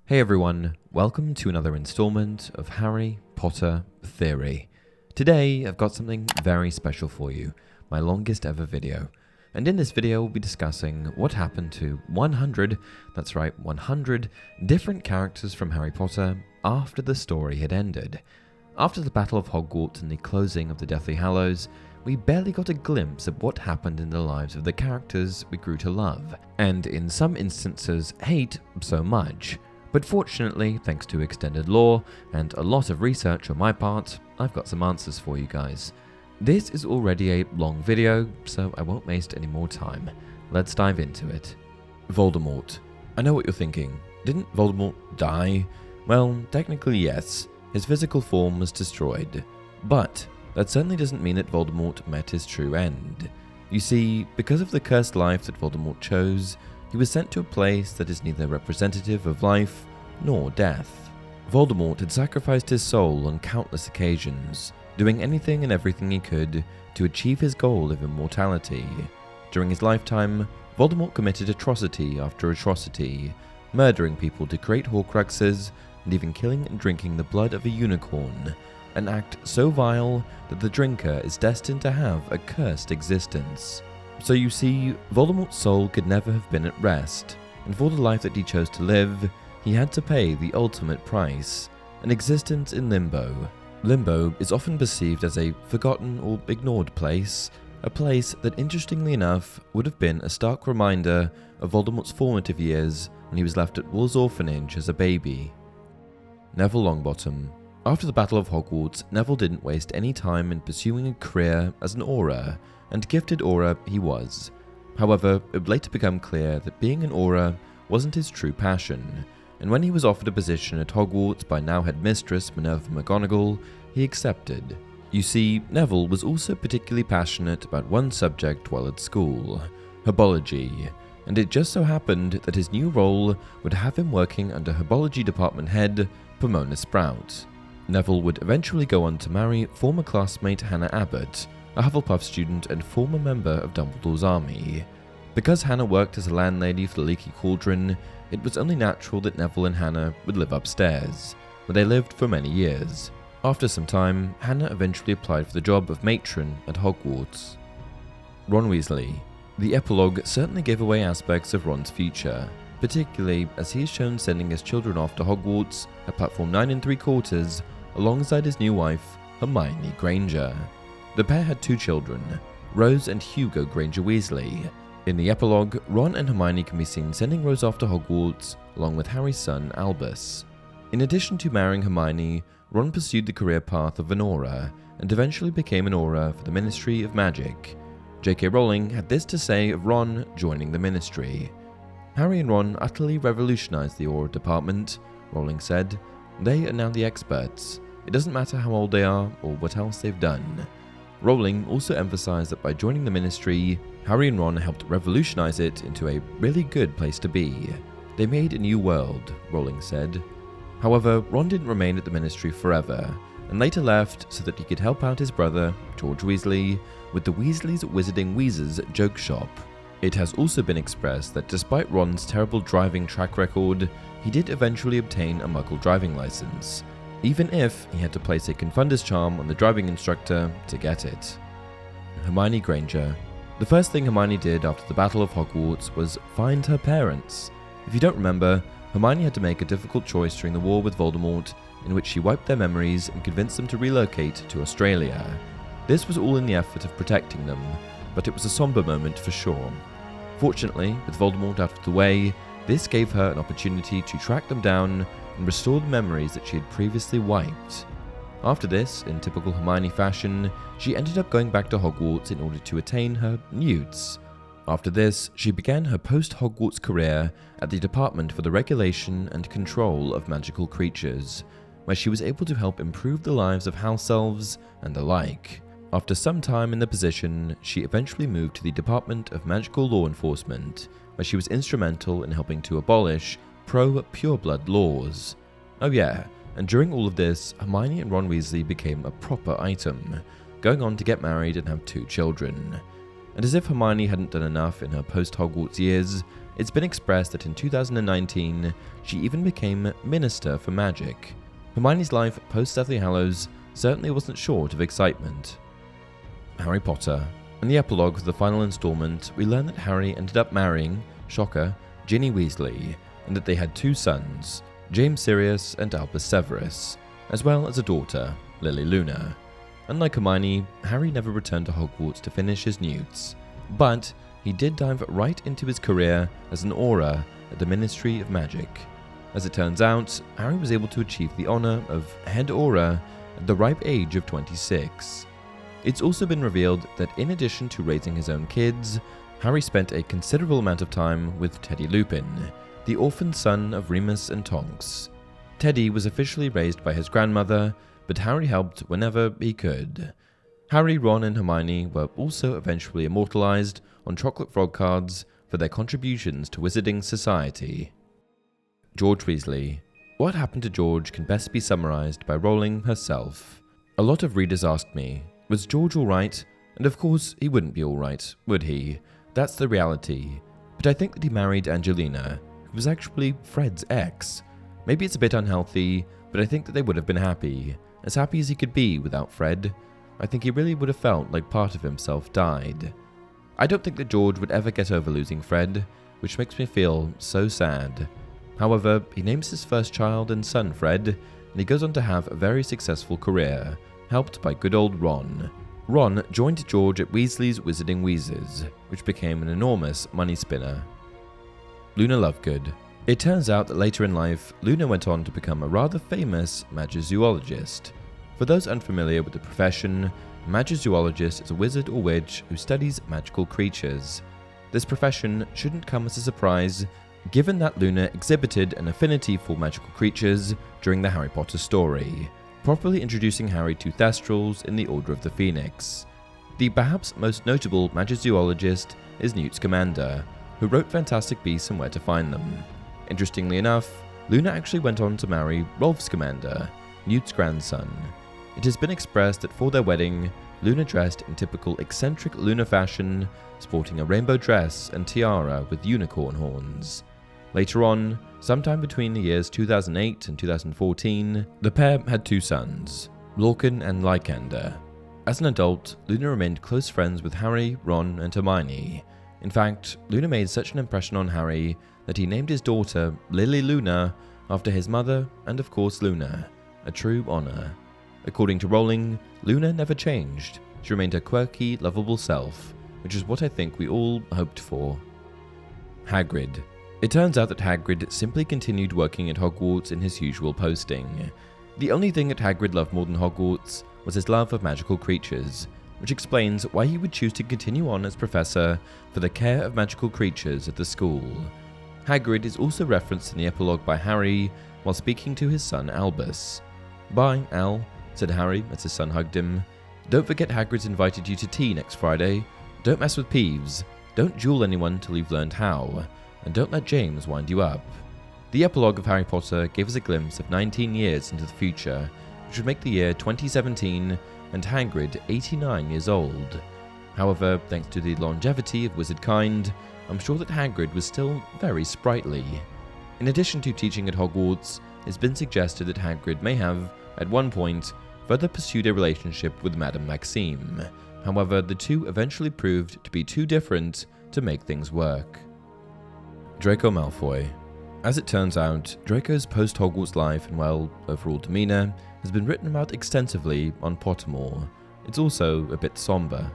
Hey everyone, welcome to another installment of Harry Potter Theory. Today I've got something very special for you, my longest ever video. And in this video we'll be discussing what happened to 100, that's right, 100 different characters from Harry Potter after the story had ended. After the Battle of Hogwarts and the closing of the Deathly Hallows, we barely got a glimpse of what happened in the lives of the characters we grew to love, and in some instances hate so much. But fortunately, thanks to extended lore and a lot of research on my part, I've got some answers for you guys. This is already a long video, so I won't waste any more time. Let's dive into it. Voldemort. I know what you're thinking. Didn't Voldemort die? Well, technically yes. His physical form was destroyed. But that certainly doesn't mean that Voldemort met his true end. You see, because of the cursed life that Voldemort chose, he was sent to a place that is neither representative of life nor death. Voldemort had sacrificed his soul on countless occasions, doing anything and everything he could to achieve his goal of immortality. During his lifetime, Voldemort committed atrocity after atrocity, murdering people to create Horcruxes and even killing and drinking the blood of a unicorn, an act so vile that the drinker is destined to have a cursed existence. So you see, Voldemort's soul could never have been at rest, and for the life that he chose to live, he had to pay the ultimate price, an existence in limbo. Limbo is often perceived as a forgotten or ignored place, a place that interestingly enough would have been a stark reminder of Voldemort's formative years when he was left at Wolves Orphanage as a baby. Neville Longbottom. After the Battle of Hogwarts, Neville didn't waste any time in pursuing a career as an Auror, and gifted Auror he was. However, it would later become clear that being an Auror wasn't his true passion, and when he was offered a position at Hogwarts by now headmistress Minerva McGonagall, he accepted. You see, Neville was also particularly passionate about one subject while at school, herbology, and it just so happened that his new role would have him working under herbology department head Pomona Sprout. Neville would eventually go on to marry former classmate Hannah Abbott, a Hufflepuff student and former member of Dumbledore's army. Because Hannah worked as a landlady for the Leaky Cauldron, it was only natural that Neville and Hannah would live upstairs, where they lived for many years. After some time, Hannah eventually applied for the job of matron at Hogwarts. Ron Weasley. The epilogue certainly gave away aspects of Ron's future, particularly as he is shown sending his children off to Hogwarts at platform 9 3/4 alongside his new wife, Hermione Granger. The pair had two children, Rose and Hugo Granger Weasley. In the epilogue, Ron and Hermione can be seen sending Rose off to Hogwarts along with Harry's son Albus. In addition to marrying Hermione, Ron pursued the career path of an Auror and eventually became an Auror for the Ministry of Magic. J.K. Rowling had this to say of Ron joining the Ministry. Harry and Ron utterly revolutionized the Auror department, Rowling said. They are now the experts. It doesn't matter how old they are or what else they've done. Rowling also emphasized that by joining the Ministry, Harry and Ron helped revolutionize it into a really good place to be. They made a new world, Rowling said. However, Ron didn't remain at the Ministry forever, and later left so that he could help out his brother, George Weasley, with the Weasleys Wizarding Wheezes joke shop. It has also been expressed that despite Ron's terrible driving track record, he did eventually obtain a Muggle driving license, even if he had to place a Confundus charm on the driving instructor to get it. Hermione Granger. The first thing Hermione did after the Battle of Hogwarts was find her parents. If you don't remember, Hermione had to make a difficult choice during the war with Voldemort, in which she wiped their memories and convinced them to relocate to Australia. This was all in the effort of protecting them, but it was a somber moment for sure. Fortunately, with Voldemort out of the way, this gave her an opportunity to track them down and restore the memories that she had previously wiped. After this, in typical Hermione fashion, she ended up going back to Hogwarts in order to attain her newts. After this, she began her post-Hogwarts career at the Department for the Regulation and Control of Magical Creatures, where she was able to help improve the lives of house elves and the like. After some time in the position, she eventually moved to the Department of Magical Law Enforcement, where she was instrumental in helping to abolish pro-pureblood laws. Oh yeah, and during all of this, Hermione and Ron Weasley became a proper item, going on to get married and have two children. And as if Hermione hadn't done enough in her post-Hogwarts years, It's been expressed that in 2019, she even became Minister for Magic. Hermione's life post-Deathly Hallows certainly wasn't short of excitement. Harry Potter. In the epilogue of the final installment, we learn that Harry ended up marrying, shocker, Ginny Weasley, and that they had 2 sons, James Sirius and Albus Severus, as well as a daughter, Lily Luna. Unlike Hermione, Harry never returned to Hogwarts to finish his newts, but he did dive right into his career as an Auror at the Ministry of Magic. As it turns out, Harry was able to achieve the honour of Head Auror at the ripe age of 26. It's also been revealed that in addition to raising his own kids, Harry spent a considerable amount of time with Teddy Lupin, the orphan son of Remus and Tonks. Teddy was officially raised by his grandmother, but Harry helped whenever he could. Harry, Ron and Hermione were also eventually immortalized on chocolate frog cards for their contributions to wizarding society. George Weasley. What happened to George can best be summarized by Rowling herself. A lot of readers asked me, was George alright? And of course, he wouldn't be alright, would he? That's the reality. But I think that he married Angelina, who was actually Fred's ex. Maybe it's a bit unhealthy, but I think that they would have been happy as he could be without Fred. I think he really would have felt like part of himself died. I don't think that George would ever get over losing Fred, which makes me feel so sad. However, he names his first child and son Fred, and he goes on to have a very successful career, helped by good old Ron. Ron joined George at Weasley's Wizarding Wheezes, which became an enormous money spinner. Luna Lovegood. It turns out that later in life, Luna went on to become a rather famous magizoologist. For those unfamiliar with the profession, a magizoologist is a wizard or witch who studies magical creatures. This profession shouldn't come as a surprise, given that Luna exhibited an affinity for magical creatures during the Harry Potter story, properly introducing Harry to Thestrals in the Order of the Phoenix. The perhaps most notable magizoologist is Newt Scamander, who wrote Fantastic Beasts and Where to Find Them. Interestingly enough, Luna actually went on to marry Rolf Scamander, Newt's grandson. It has been expressed that for their wedding, Luna dressed in typical eccentric Luna fashion, sporting a rainbow dress and tiara with unicorn horns. Later on, sometime between the years 2008 and 2014, the pair had 2 sons, Lorcan and Lycander. As an adult, Luna remained close friends with Harry, Ron, and Hermione. In fact, Luna made such an impression on Harry that he named his daughter Lily Luna after his mother and of course Luna, a true honor. According to Rowling, Luna never changed. She remained her quirky, lovable self, which is what I think we all hoped for. Hagrid. It turns out that Hagrid simply continued working at Hogwarts in his usual posting. The only thing that Hagrid loved more than Hogwarts was his love of magical creatures, which explains why he would choose to continue on as professor for the care of magical creatures at the school. Hagrid is also referenced in the epilogue by Harry while speaking to his son Albus. "Bye, Al," said Harry as his son hugged him. "Don't forget Hagrid's invited you to tea next Friday. Don't mess with Peeves. Don't duel anyone till you've learned how. And don't let James wind you up." The epilogue of Harry Potter gave us a glimpse of 19 years into the future, which would make the year 2017 and Hagrid 89 years old. However, thanks to the longevity of wizard kind, I'm sure that Hagrid was still very sprightly. In addition to teaching at Hogwarts, it's been suggested that Hagrid may have, at one point, further pursued a relationship with Madame Maxime. However, the two eventually proved to be too different to make things work. Draco Malfoy. As it turns out, Draco's post-Hogwarts life and, well, overall demeanor has been written about extensively on Pottermore. It's also a bit somber.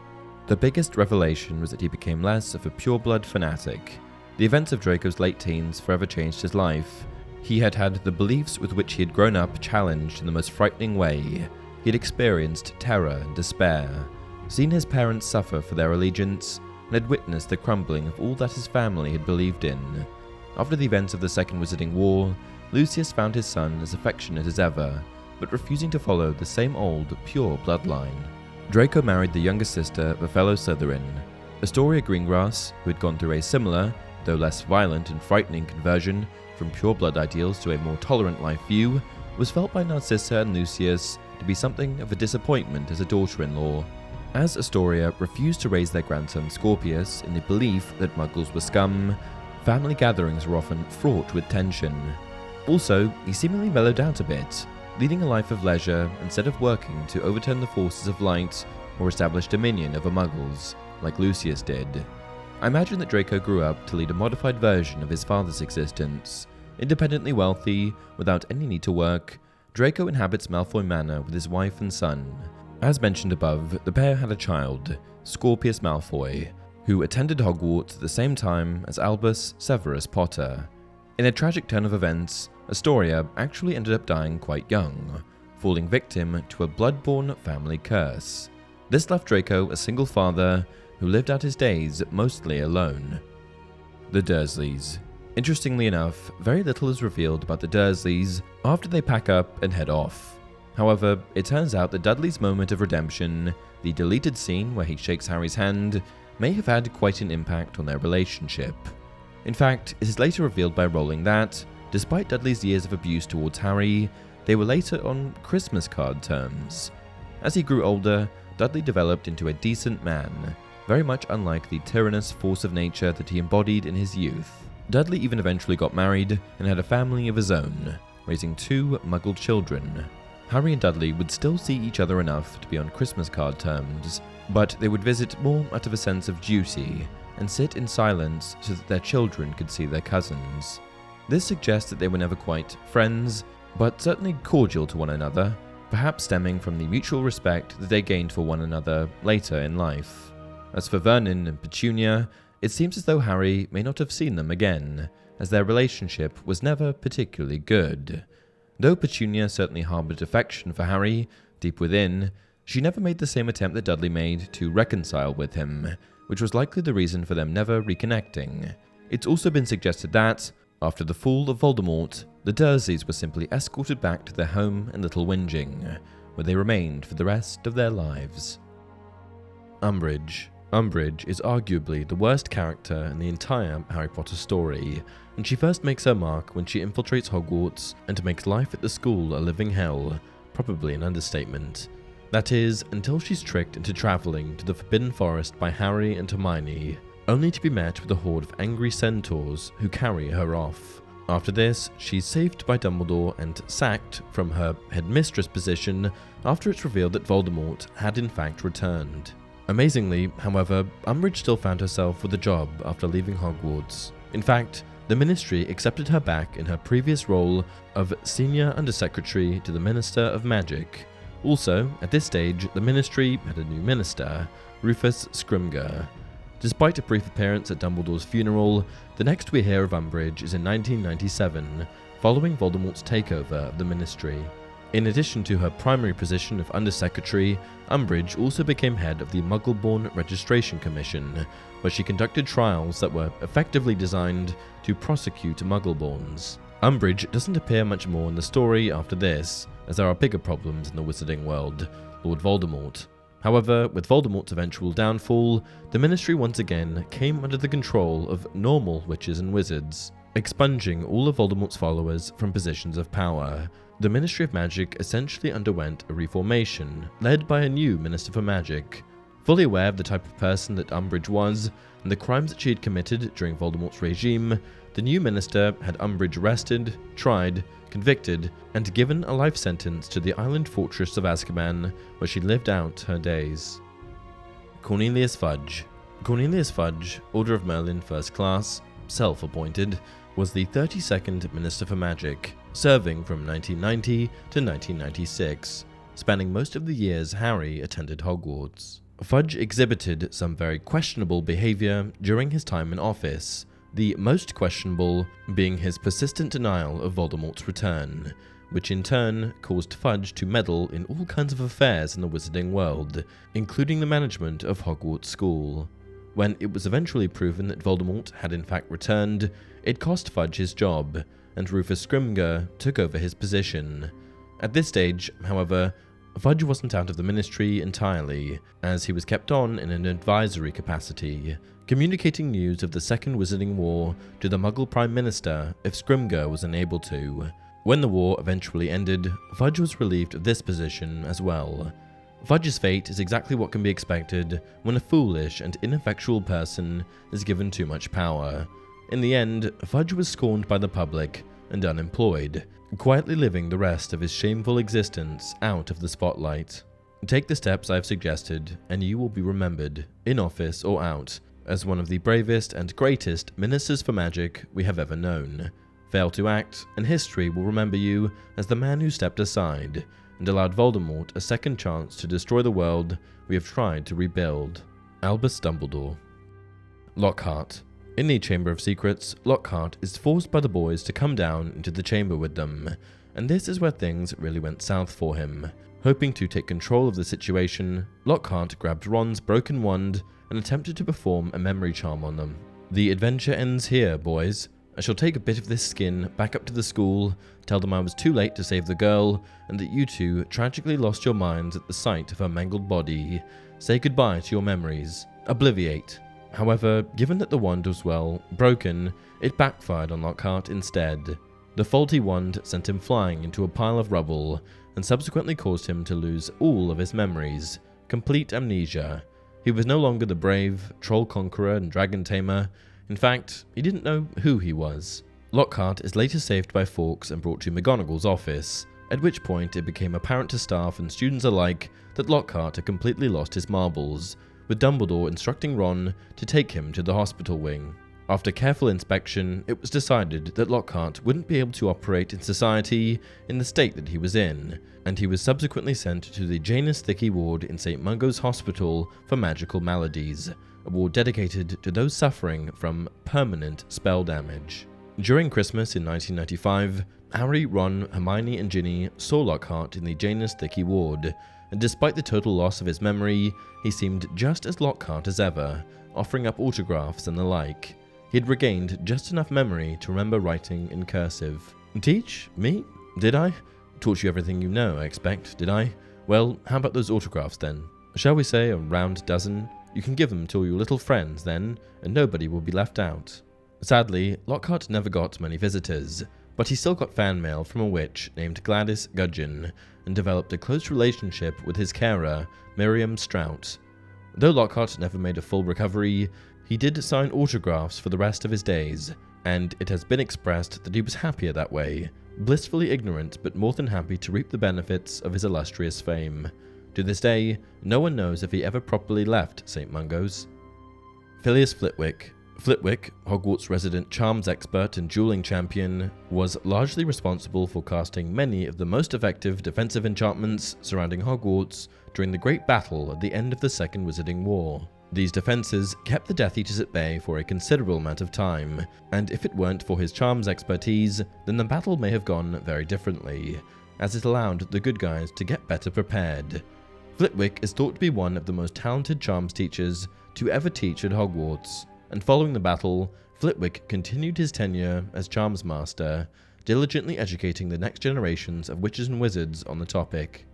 The biggest revelation was that he became less of a pure-blood fanatic. The events of Draco's late teens forever changed his life. He had had the beliefs with which he had grown up challenged in the most frightening way. He had experienced terror and despair, seen his parents suffer for their allegiance, and had witnessed the crumbling of all that his family had believed in. After the events of the Second Wizarding War, Lucius found his son as affectionate as ever, but refusing to follow the same old, pure bloodline. Draco married the younger sister of a fellow Slytherin. Astoria Greengrass, who had gone through a similar, though less violent and frightening conversion from pure blood ideals to a more tolerant life view, was felt by Narcissa and Lucius to be something of a disappointment as a daughter-in-law. As Astoria refused to raise their grandson Scorpius in the belief that Muggles were scum, family gatherings were often fraught with tension. Also, he seemingly mellowed out a bit, leading a life of leisure instead of working to overturn the forces of light or establish dominion over muggles, like Lucius did. I imagine that Draco grew up to lead a modified version of his father's existence. Independently wealthy, without any need to work, Draco inhabits Malfoy Manor with his wife and son. As mentioned above, the pair had a child, Scorpius Malfoy, who attended Hogwarts at the same time as Albus Severus Potter. In a tragic turn of events, Astoria actually ended up dying quite young, falling victim to a blood-borne family curse. This left Draco a single father who lived out his days mostly alone. The Dursleys. Interestingly enough, very little is revealed about the Dursleys after they pack up and head off. However, it turns out that Dudley's moment of redemption, the deleted scene where he shakes Harry's hand, may have had quite an impact on their relationship. In fact, it is later revealed by Rowling that, despite Dudley's years of abuse towards Harry, they were later on Christmas card terms. As he grew older, Dudley developed into a decent man, very much unlike the tyrannous force of nature that he embodied in his youth. Dudley even eventually got married and had a family of his own, raising 2 Muggle children. Harry and Dudley would still see each other enough to be on Christmas card terms, but they would visit more out of a sense of duty and sit in silence so that their children could see their cousins. This suggests that they were never quite friends, but certainly cordial to one another, perhaps stemming from the mutual respect that they gained for one another later in life. As for Vernon and Petunia, it seems as though Harry may not have seen them again, as their relationship was never particularly good. Though Petunia certainly harbored affection for Harry, deep within, she never made the same attempt that Dudley made to reconcile with him, which was likely the reason for them never reconnecting. It's also been suggested that, after the fall of Voldemort, the Dursleys were simply escorted back to their home in Little Whinging, where they remained for the rest of their lives. Umbridge. Umbridge is arguably the worst character in the entire Harry Potter story, and she first makes her mark when she infiltrates Hogwarts and makes life at the school a living hell, probably an understatement. That is, until she's tricked into travelling to the Forbidden Forest by Harry and Hermione, only to be met with a horde of angry centaurs who carry her off. After this, she's saved by Dumbledore and sacked from her headmistress position after it's revealed that Voldemort had in fact returned. Amazingly, however, Umbridge still found herself with a job after leaving Hogwarts. In fact, the Ministry accepted her back in her previous role of Senior Undersecretary to the Minister of Magic. Also, at this stage, the Ministry had a new minister, Rufus Scrimgeour. Despite a brief appearance at Dumbledore's funeral, the next we hear of Umbridge is in 1997, following Voldemort's takeover of the Ministry. In addition to her primary position of Undersecretary, Umbridge also became head of the Muggle-born Registration Commission, where she conducted trials that were effectively designed to prosecute Muggle-borns. Umbridge doesn't appear much more in the story after this, as there are bigger problems in the wizarding world, Lord Voldemort. However, with Voldemort's eventual downfall, the Ministry once again came under the control of normal witches and wizards, expunging all of Voldemort's followers from positions of power. The Ministry of Magic essentially underwent a reformation, led by a new Minister for Magic. Fully aware of the type of person that Umbridge was, and the crimes that she had committed during Voldemort's regime, the new minister had Umbridge arrested, tried, convicted, and given a life sentence to the island fortress of Azkaban, where she lived out her days. Cornelius Fudge. Cornelius Fudge, Order of Merlin First Class, self-appointed, was the 32nd Minister for Magic, serving from 1990 to 1996, spanning most of the years Harry attended Hogwarts. Fudge exhibited some very questionable behavior during his time in office, the most questionable being his persistent denial of Voldemort's return, which in turn caused Fudge to meddle in all kinds of affairs in the wizarding world, including the management of Hogwarts School. When it was eventually proven that Voldemort had in fact returned, it cost Fudge his job, and Rufus Scrimgeour took over his position. At this stage, however, Fudge wasn't out of the Ministry entirely, as he was kept on in an advisory capacity, communicating news of the Second Wizarding War to the Muggle Prime Minister if Scrimgeour was unable to. When the war eventually ended, Fudge was relieved of this position as well. Fudge's fate is exactly what can be expected when a foolish and ineffectual person is given too much power. In the end, Fudge was scorned by the public and unemployed, quietly living the rest of his shameful existence out of the spotlight. Take the steps I've suggested, and you will be remembered, in office or out, as one of the bravest and greatest ministers for magic we have ever known. Fail to act, and history will remember you as the man who stepped aside and allowed Voldemort a second chance to destroy the world we have tried to rebuild. Albus Dumbledore. Lockhart. In the Chamber of Secrets, Lockhart is forced by the boys to come down into the chamber with them, and this is where things really went south for him. Hoping to take control of the situation, Lockhart grabbed Ron's broken wand and attempted to perform a memory charm on them. The adventure ends here, boys. I shall take a bit of this skin back up to the school, tell them I was too late to save the girl, and that you two tragically lost your minds at the sight of her mangled body. Say goodbye to your memories. Obliviate. However, given that the wand was, well, broken, it backfired on Lockhart instead. The faulty wand sent him flying into a pile of rubble, and subsequently caused him to lose all of his memories. Complete amnesia. He was no longer the brave troll conqueror and dragon tamer. In fact, he didn't know who he was. Lockhart is later saved by Fawkes and brought to McGonagall's office, at which point it became apparent to staff and students alike that Lockhart had completely lost his marbles, with Dumbledore instructing Ron to take him to the hospital wing. After careful inspection, it was decided that Lockhart wouldn't be able to operate in society in the state that he was in, and he was subsequently sent to the Janus Thickey ward in St. Mungo's Hospital for Magical Maladies, a ward dedicated to those suffering from permanent spell damage. During Christmas in 1995, Harry, Ron, Hermione and Ginny saw Lockhart in the Janus Thickey ward, and despite the total loss of his memory, he seemed just as Lockhart as ever, offering up autographs and the like. He had regained just enough memory to remember writing in cursive. Teach? Me? Did I? Taught you everything you know, I expect, did I? Well, how about those autographs then? Shall we say a round dozen? You can give them to all your little friends then, and nobody will be left out. Sadly, Lockhart never got many visitors, but he still got fan mail from a witch named Gladys Gudgeon, and developed a close relationship with his carer, Miriam Strout. Though Lockhart never made a full recovery, he did sign autographs for the rest of his days, and it has been expressed that he was happier that way, blissfully ignorant but more than happy to reap the benefits of his illustrious fame. To this day, no one knows if he ever properly left St. Mungo's. Filius Flitwick. Flitwick, Hogwarts resident charms expert and dueling champion, was largely responsible for casting many of the most effective defensive enchantments surrounding Hogwarts during the Great Battle at the end of the Second Wizarding War. These defenses kept the Death Eaters at bay for a considerable amount of time, and if it weren't for his charms expertise, then the battle may have gone very differently, as it allowed the good guys to get better prepared. Flitwick is thought to be one of the most talented charms teachers to ever teach at Hogwarts, and following the battle, Flitwick continued his tenure as Charms Master, diligently educating the next generations of witches and wizards on the topic.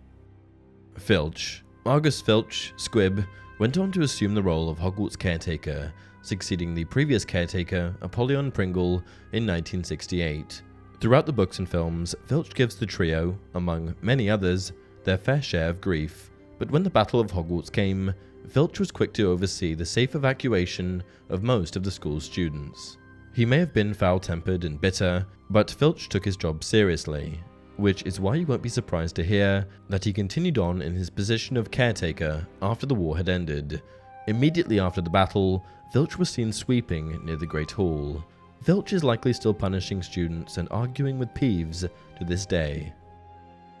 Filch. Argus Filch, Squib, went on to assume the role of Hogwarts caretaker, succeeding the previous caretaker, Apollyon Pringle, in 1968. Throughout the books and films, Filch gives the trio, among many others, their fair share of grief, but when the Battle of Hogwarts came, Filch was quick to oversee the safe evacuation of most of the school's students. He may have been foul-tempered and bitter, but Filch took his job seriously, which is why you won't be surprised to hear that he continued on in his position of caretaker after the war had ended. Immediately after the battle, Filch was seen sweeping near the Great Hall. Filch is likely still punishing students and arguing with Peeves to this day.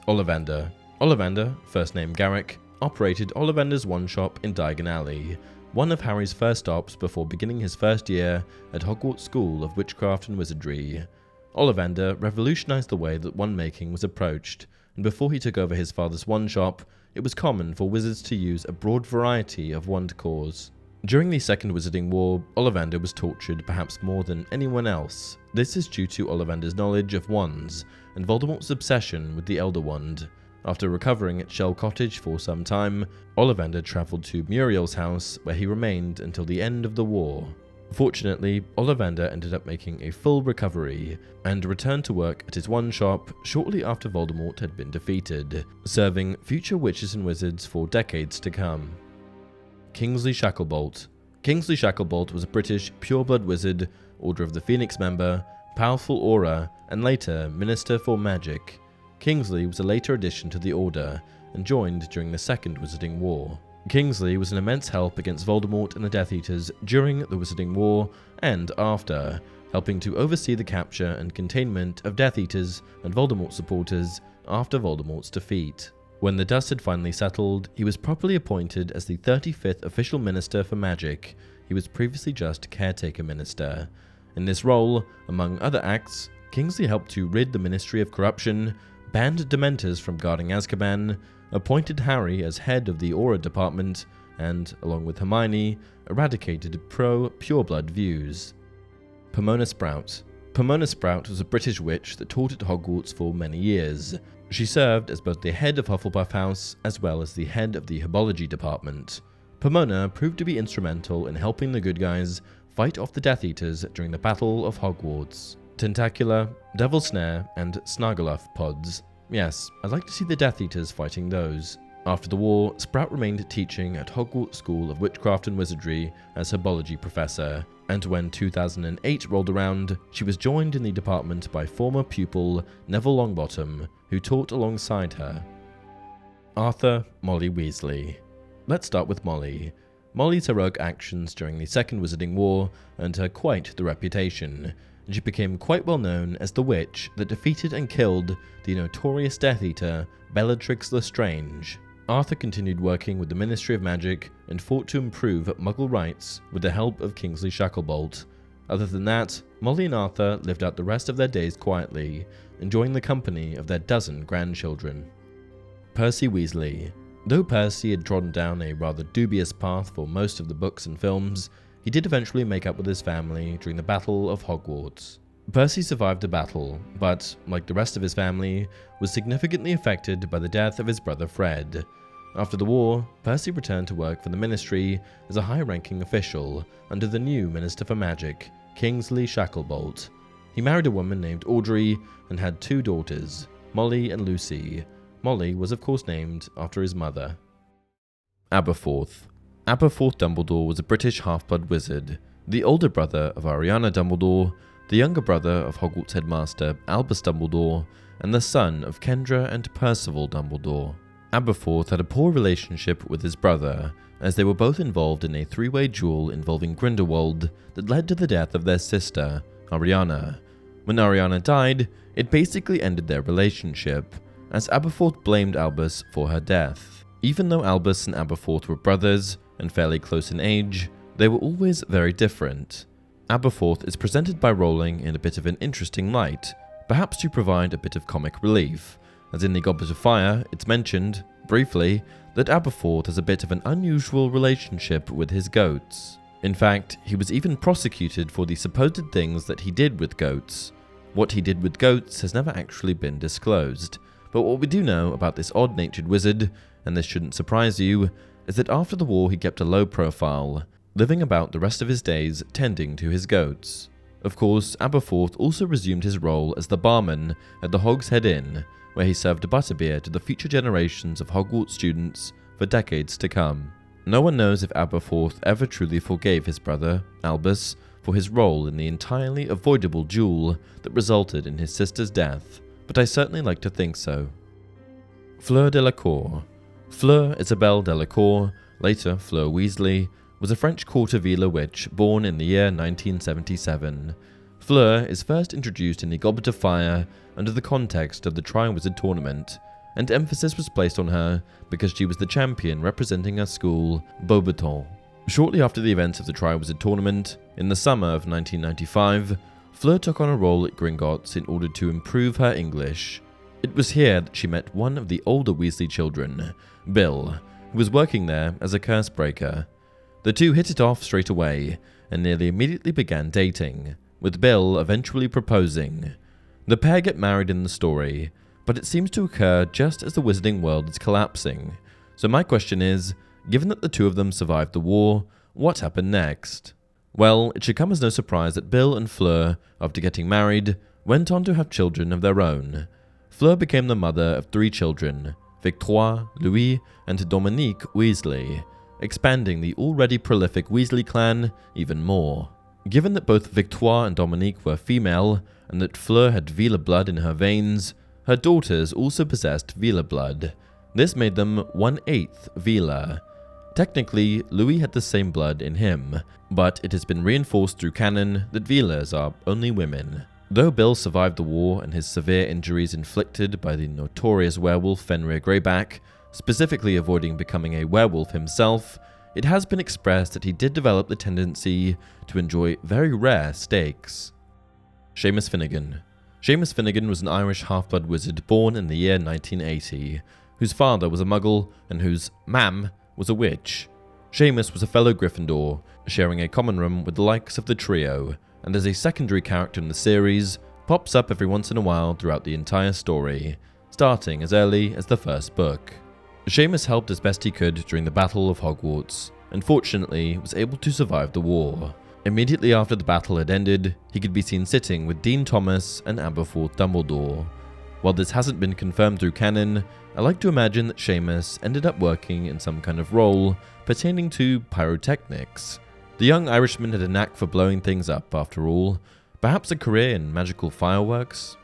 Ollivander. Ollivander, first name Garrick, operated Ollivander's One Shop in Diagon Alley, one of Harry's first stops before beginning his first year at Hogwarts School of Witchcraft and Wizardry. Ollivander revolutionized the way that wand-making was approached, and before he took over his father's wand shop, it was common for wizards to use a broad variety of wand cores. During the Second Wizarding War, Ollivander was tortured perhaps more than anyone else. This is due to Ollivander's knowledge of wands and Voldemort's obsession with the Elder Wand. After recovering at Shell Cottage for some time, Ollivander travelled to Muriel's house, where he remained until the end of the war. Fortunately, Ollivander ended up making a full recovery, and returned to work at his wand shop shortly after Voldemort had been defeated, serving future witches and wizards for decades to come. Kingsley Shacklebolt. Kingsley Shacklebolt was a British pureblood wizard, Order of the Phoenix member, powerful aura, and later Minister for Magic. Kingsley was a later addition to the Order and joined during the Second Wizarding War. Kingsley was an immense help against Voldemort and the Death Eaters during the Wizarding War and after, helping to oversee the capture and containment of Death Eaters and Voldemort supporters after Voldemort's defeat. When the dust had finally settled, he was properly appointed as the 35th official Minister for Magic. He was previously just Caretaker Minister. In this role, among other acts, Kingsley helped to rid the Ministry of corruption, banned Dementors from guarding Azkaban, appointed Harry as head of the Aura Department, and, along with Hermione, eradicated pro-pureblood views. Pomona Sprout. Pomona Sprout was a British witch that taught at Hogwarts for many years. She served as both the head of Hufflepuff House as well as the head of the Herbology Department. Pomona proved to be instrumental in helping the good guys fight off the Death Eaters during the Battle of Hogwarts. Tentacular, Devil Snare, and Snargaluff pods. Yes, I'd like to see the Death Eaters fighting those. After the war, Sprout remained teaching at Hogwarts School of Witchcraft and Wizardry as Herbology Professor, and when 2008 rolled around, she was joined in the department by former pupil Neville Longbottom, who taught alongside her. Arthur Molly Weasley. Let's start with Molly. Molly's heroic actions during the Second Wizarding War earned her quite the reputation, and she became quite well known as the witch that defeated and killed the notorious Death Eater Bellatrix Lestrange. Arthur continued working with the Ministry of Magic and fought to improve Muggle rights with the help of Kingsley Shacklebolt. Other than that, Molly and Arthur lived out the rest of their days quietly, enjoying the company of their dozen grandchildren. Percy Weasley. Though Percy had trodden down a rather dubious path for most of the books and films, he did eventually make up with his family during the Battle of Hogwarts. Percy survived the battle, but, like the rest of his family, was significantly affected by the death of his brother Fred. After the war, Percy returned to work for the Ministry as a high-ranking official under the new Minister for Magic, Kingsley Shacklebolt. He married a woman named Audrey and had 2 daughters, Molly and Lucy. Molly was of course named after his mother. Aberforth. Aberforth Dumbledore was a British half-blood wizard, the older brother of Ariana Dumbledore, the younger brother of Hogwarts headmaster Albus Dumbledore, and the son of Kendra and Percival Dumbledore. Aberforth had a poor relationship with his brother, as they were both involved in a 3-way duel involving Grindelwald that led to the death of their sister, Ariana. When Ariana died, it basically ended their relationship, as Aberforth blamed Albus for her death. Even though Albus and Aberforth were brothers and fairly close in age, they were always very different. Aberforth is presented by Rowling in a bit of an interesting light, perhaps to provide a bit of comic relief, as in the Goblet of Fire it's mentioned, briefly, that Aberforth has a bit of an unusual relationship with his goats. In fact, he was even prosecuted for the supposed things that he did with goats. What he did with goats has never actually been disclosed, but what we do know about this odd-natured wizard, and this shouldn't surprise you, is that after the war he kept a low profile, living about the rest of his days tending to his goats. Of course, Aberforth also resumed his role as the barman at the Hog's Head Inn, where he served butterbeer to the future generations of Hogwarts students for decades to come. No one knows if Aberforth ever truly forgave his brother, Albus, for his role in the entirely avoidable duel that resulted in his sister's death, but I certainly like to think so. Fleur Delacour. Fleur Isabelle Delacour, later Fleur Weasley, was a French court of Vila witch born in the year 1977. Fleur is first introduced in the Goblet of Fire under the context of the Triwizard Tournament, and emphasis was placed on her because she was the champion representing her school, Beauxbatons. Shortly after the events of the Triwizard Tournament, in the summer of 1995, Fleur took on a role at Gringotts in order to improve her English. It was here that she met one of the older Weasley children, Bill, who was working there as a curse breaker. The two hit it off straight away, and nearly immediately began dating, with Bill eventually proposing. The pair get married in the story, but it seems to occur just as the wizarding world is collapsing. So my question is, given that the two of them survived the war, what happened next? Well, it should come as no surprise that Bill and Fleur, after getting married, went on to have children of their own. Fleur became the mother of 3 children, Victoire, Louis, and Dominique Weasley, expanding the already prolific Weasley clan even more. Given that both Victoire and Dominique were female, and that Fleur had Vila blood in her veins, her daughters also possessed Vila blood. This made them 1/8 Vila. Technically, Louis had the same blood in him, but it has been reinforced through canon that Vilas are only women. Though Bill survived the war and his severe injuries inflicted by the notorious werewolf Fenrir Greyback, specifically avoiding becoming a werewolf himself, it has been expressed that he did develop the tendency to enjoy very rare steaks. Seamus Finnigan. Seamus Finnigan was an Irish half-blood wizard born in the year 1980, whose father was a muggle and whose mam was a witch. Seamus was a fellow Gryffindor, sharing a common room with the likes of the trio, and as a secondary character in the series, pops up every once in a while throughout the entire story, starting as early as the first book. Seamus helped as best he could during the Battle of Hogwarts, and fortunately was able to survive the war. Immediately after the battle had ended, he could be seen sitting with Dean Thomas and Aberforth Dumbledore. While this hasn't been confirmed through canon, I like to imagine that Seamus ended up working in some kind of role pertaining to pyrotechnics. The young Irishman had a knack for blowing things up, after all. Perhaps a career in magical fireworks?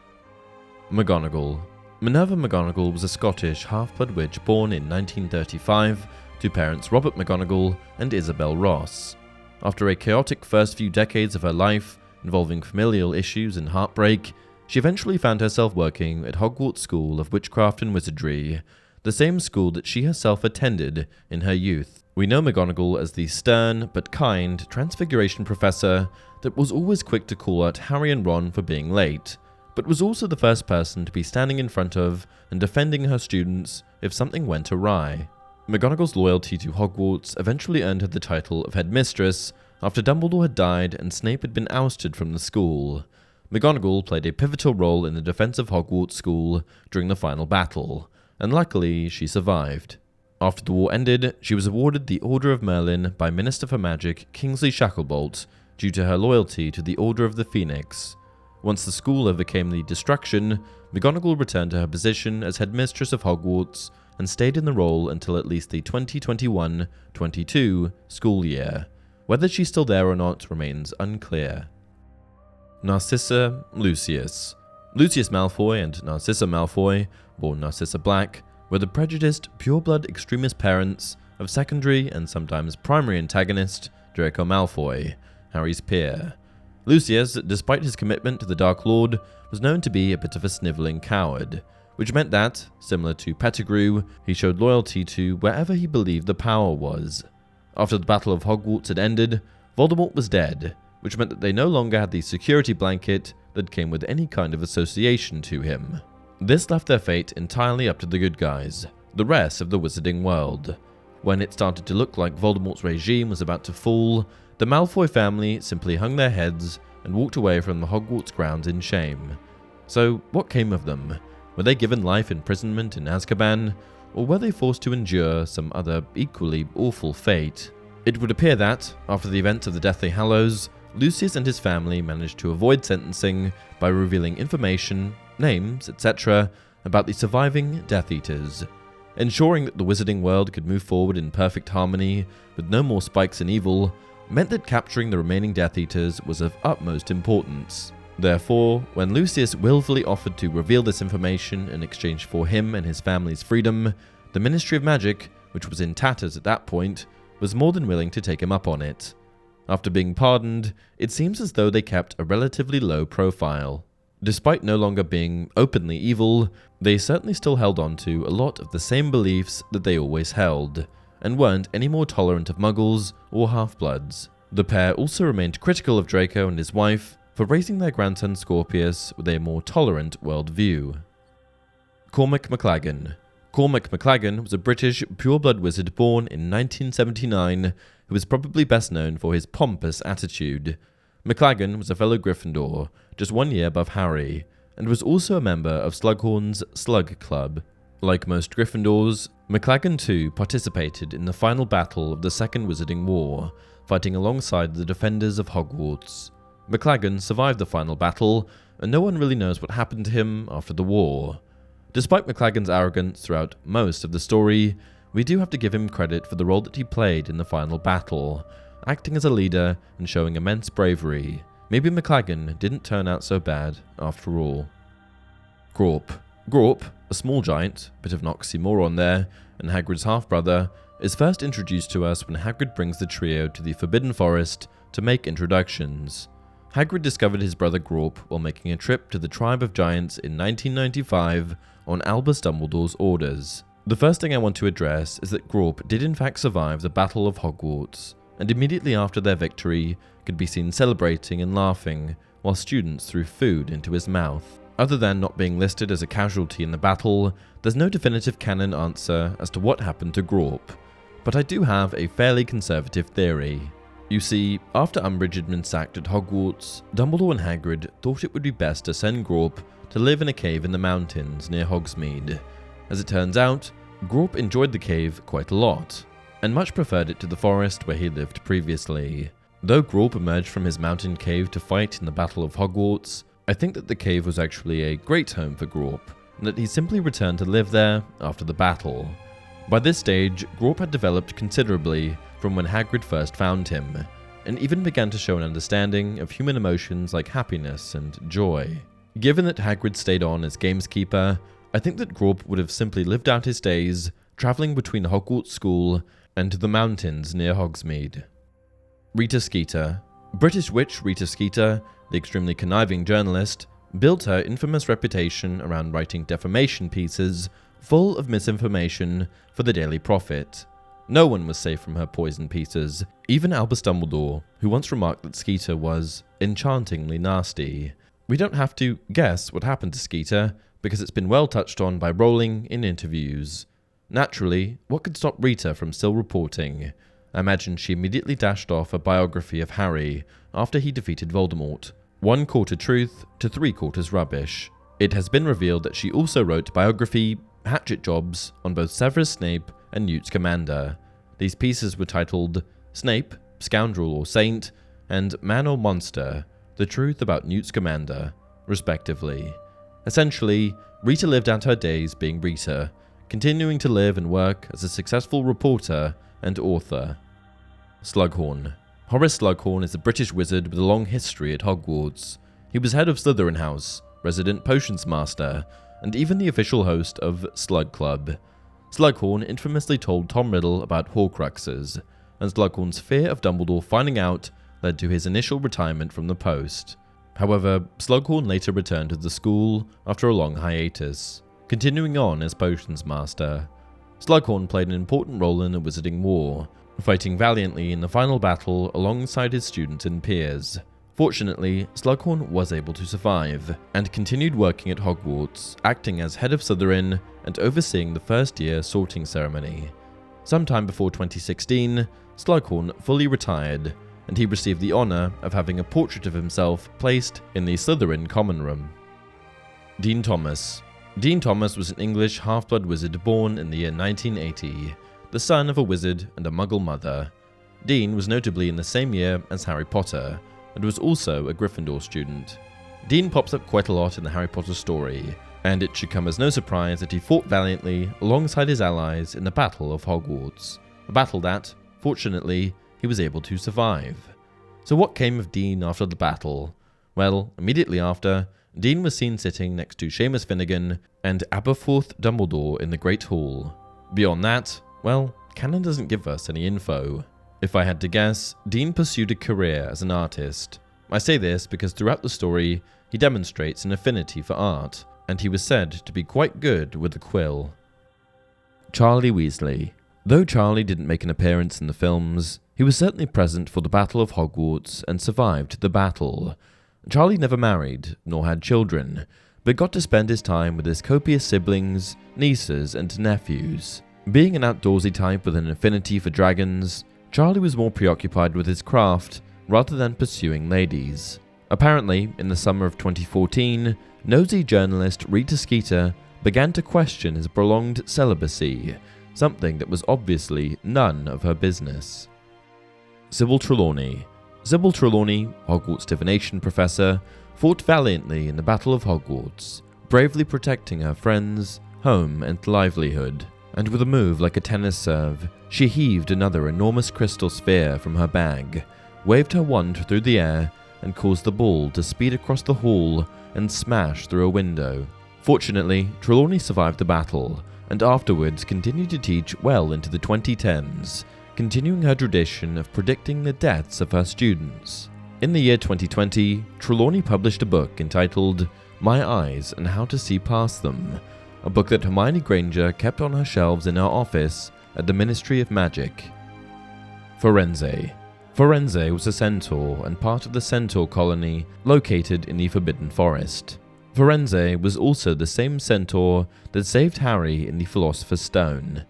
McGonagall. Minerva McGonagall was a Scottish half-blood witch born in 1935 to parents Robert McGonagall and Isabel Ross. After a chaotic first few decades of her life, involving familial issues and heartbreak, she eventually found herself working at Hogwarts School of Witchcraft and Wizardry, the same school that she herself attended in her youth. We know McGonagall as the stern but kind Transfiguration professor that was always quick to call out Harry and Ron for being late, but was also the first person to be standing in front of and defending her students if something went awry. McGonagall's loyalty to Hogwarts eventually earned her the title of headmistress after Dumbledore had died and Snape had been ousted from the school. McGonagall played a pivotal role in the defense of Hogwarts School during the final battle, and luckily she survived. After the war ended, she was awarded the Order of Merlin by Minister for Magic Kingsley Shacklebolt due to her loyalty to the Order of the Phoenix. Once the school overcame the destruction, McGonagall returned to her position as headmistress of Hogwarts and stayed in the role until at least the 2021-22 school year. Whether she's still there or not remains unclear. Narcissa Lucius. Lucius Malfoy and Narcissa Malfoy, born Narcissa Black, were the prejudiced, pure-blood extremist parents of secondary and sometimes primary antagonist Draco Malfoy, Harry's peer. Lucius, despite his commitment to the Dark Lord, was known to be a bit of a snivelling coward, which meant that, similar to Pettigrew, he showed loyalty to wherever he believed the power was. After the Battle of Hogwarts had ended, Voldemort was dead, which meant that they no longer had the security blanket that came with any kind of association to him. This left their fate entirely up to the good guys, the rest of the wizarding world. When it started to look like Voldemort's regime was about to fall, the Malfoy family simply hung their heads and walked away from the Hogwarts grounds in shame. So, what came of them? Were they given life imprisonment in Azkaban, or were they forced to endure some other equally awful fate? It would appear that, after the events of the Deathly Hallows, Lucius and his family managed to avoid sentencing by revealing information, names, etc., about the surviving Death Eaters. Ensuring that the wizarding world could move forward in perfect harmony, with no more spikes in evil, meant that capturing the remaining Death Eaters was of utmost importance. Therefore, when Lucius willfully offered to reveal this information in exchange for him and his family's freedom, the Ministry of Magic, which was in tatters at that point, was more than willing to take him up on it. After being pardoned, it seems as though they kept a relatively low profile. Despite no longer being openly evil, they certainly still held on to a lot of the same beliefs that they always held, and weren't any more tolerant of muggles or half-bloods. The pair also remained critical of Draco and his wife for raising their grandson Scorpius with a more tolerant worldview. Cormac McLaggen. Cormac McLaggen was a British pure-blood wizard born in 1979 who is probably best known for his pompous attitude. McLaggen was a fellow Gryffindor, just 1 year above Harry, and was also a member of Slughorn's Slug Club. Like most Gryffindors, McLaggen too participated in the final battle of the Second Wizarding War, fighting alongside the defenders of Hogwarts. McLaggen survived the final battle, and no one really knows what happened to him after the war. Despite McLaggen's arrogance throughout most of the story, we do have to give him credit for the role that he played in the final battle, acting as a leader and showing immense bravery. Maybe McLaggen didn't turn out so bad after all. Grawp, a small giant, bit of an oxymoron there, and Hagrid's half-brother, is first introduced to us when Hagrid brings the trio to the Forbidden Forest to make introductions. Hagrid discovered his brother Grawp while making a trip to the Tribe of Giants in 1995 on Albus Dumbledore's orders. The first thing I want to address is that Grawp did in fact survive the Battle of Hogwarts, and immediately after their victory could be seen celebrating and laughing while students threw food into his mouth. Other than not being listed as a casualty in the battle, there's no definitive canon answer as to what happened to Grawp, but I do have a fairly conservative theory. You see, after Umbridge had been sacked at Hogwarts, Dumbledore and Hagrid thought it would be best to send Grawp to live in a cave in the mountains near Hogsmeade. As it turns out, Grawp enjoyed the cave quite a lot, and much preferred it to the forest where he lived previously. Though Grawp emerged from his mountain cave to fight in the Battle of Hogwarts, I think that the cave was actually a great home for Grawp, and that he simply returned to live there after the battle. By this stage, Grawp had developed considerably from when Hagrid first found him, and even began to show an understanding of human emotions like happiness and joy. Given that Hagrid stayed on as gameskeeper, I think that Grawp would have simply lived out his days travelling between Hogwarts School and the mountains near Hogsmeade. Rita Skeeter. British witch Rita Skeeter, the extremely conniving journalist, built her infamous reputation around writing defamation pieces full of misinformation for the Daily Prophet. No one was safe from her poison pieces, even Albus Dumbledore, who once remarked that Skeeter was enchantingly nasty. We don't have to guess what happened to Skeeter, because it's been well touched on by Rowling in interviews. Naturally, what could stop Rita from still reporting? I imagine she immediately dashed off a biography of Harry after he defeated Voldemort. 1/4 truth to 3/4 rubbish. It has been revealed that she also wrote biography hatchet jobs on both Severus Snape and Newt Scamander. These pieces were titled Snape, Scoundrel or Saint, and Man or Monster, The Truth About Newt Scamander, respectively. Essentially, Rita lived out her days being Rita, continuing to live and work as a successful reporter and author. Slughorn. Horace Slughorn is a British wizard with a long history at Hogwarts. He was head of Slytherin House, resident potions master, and even the official host of Slug Club. Slughorn infamously told Tom Riddle about Horcruxes, and Slughorn's fear of Dumbledore finding out led to his initial retirement from the post. However, Slughorn later returned to the school after a long hiatus, continuing on as potions master. Slughorn played an important role in the Wizarding War, fighting valiantly in the final battle alongside his students and peers. Fortunately, Slughorn was able to survive, and continued working at Hogwarts, acting as head of Slytherin and overseeing the first-year sorting ceremony. Sometime before 2016, Slughorn fully retired, and he received the honour of having a portrait of himself placed in the Slytherin Common Room. Dean Thomas. Dean Thomas was an English half-blood wizard born in the year 1980, the son of a wizard and a Muggle mother. Dean was notably in the same year as Harry Potter, and was also a Gryffindor student. Dean pops up quite a lot in the Harry Potter story, and it should come as no surprise that he fought valiantly alongside his allies in the Battle of Hogwarts, a battle that, fortunately, he was able to survive. So what came of Dean after the battle? Well, immediately after, Dean was seen sitting next to Seamus Finnigan and Aberforth Dumbledore in the Great Hall. Beyond that, well, canon doesn't give us any info. If I had to guess, Dean pursued a career as an artist. I say this because throughout the story, he demonstrates an affinity for art, and he was said to be quite good with a quill. Charlie Weasley. Though Charlie didn't make an appearance in the films, he was certainly present for the Battle of Hogwarts and survived the battle. Charlie never married, nor had children, but got to spend his time with his copious siblings, nieces, and nephews. Being an outdoorsy type with an affinity for dragons, Charlie was more preoccupied with his craft rather than pursuing ladies. Apparently, in the summer of 2014, nosy journalist Rita Skeeter began to question his prolonged celibacy, something that was obviously none of her business. Sybil Trelawney. Sybil Trelawney, Hogwarts divination professor, fought valiantly in the Battle of Hogwarts, bravely protecting her friends, home, and livelihood. and with a move like a tennis serve, she heaved another enormous crystal sphere from her bag, waved her wand through the air, and caused the ball to speed across the hall and smash through a window. Fortunately, Trelawney survived the battle, and afterwards continued to teach well into the 2010s, continuing her tradition of predicting the deaths of her students. In the year 2020, Trelawney published a book entitled My Eyes and How to See Past Them, a book that Hermione Granger kept on her shelves in her office at the Ministry of Magic. Firenze. Firenze was a centaur and part of the centaur colony located in the Forbidden Forest. Firenze was also the same centaur that saved Harry in the Philosopher's Stone.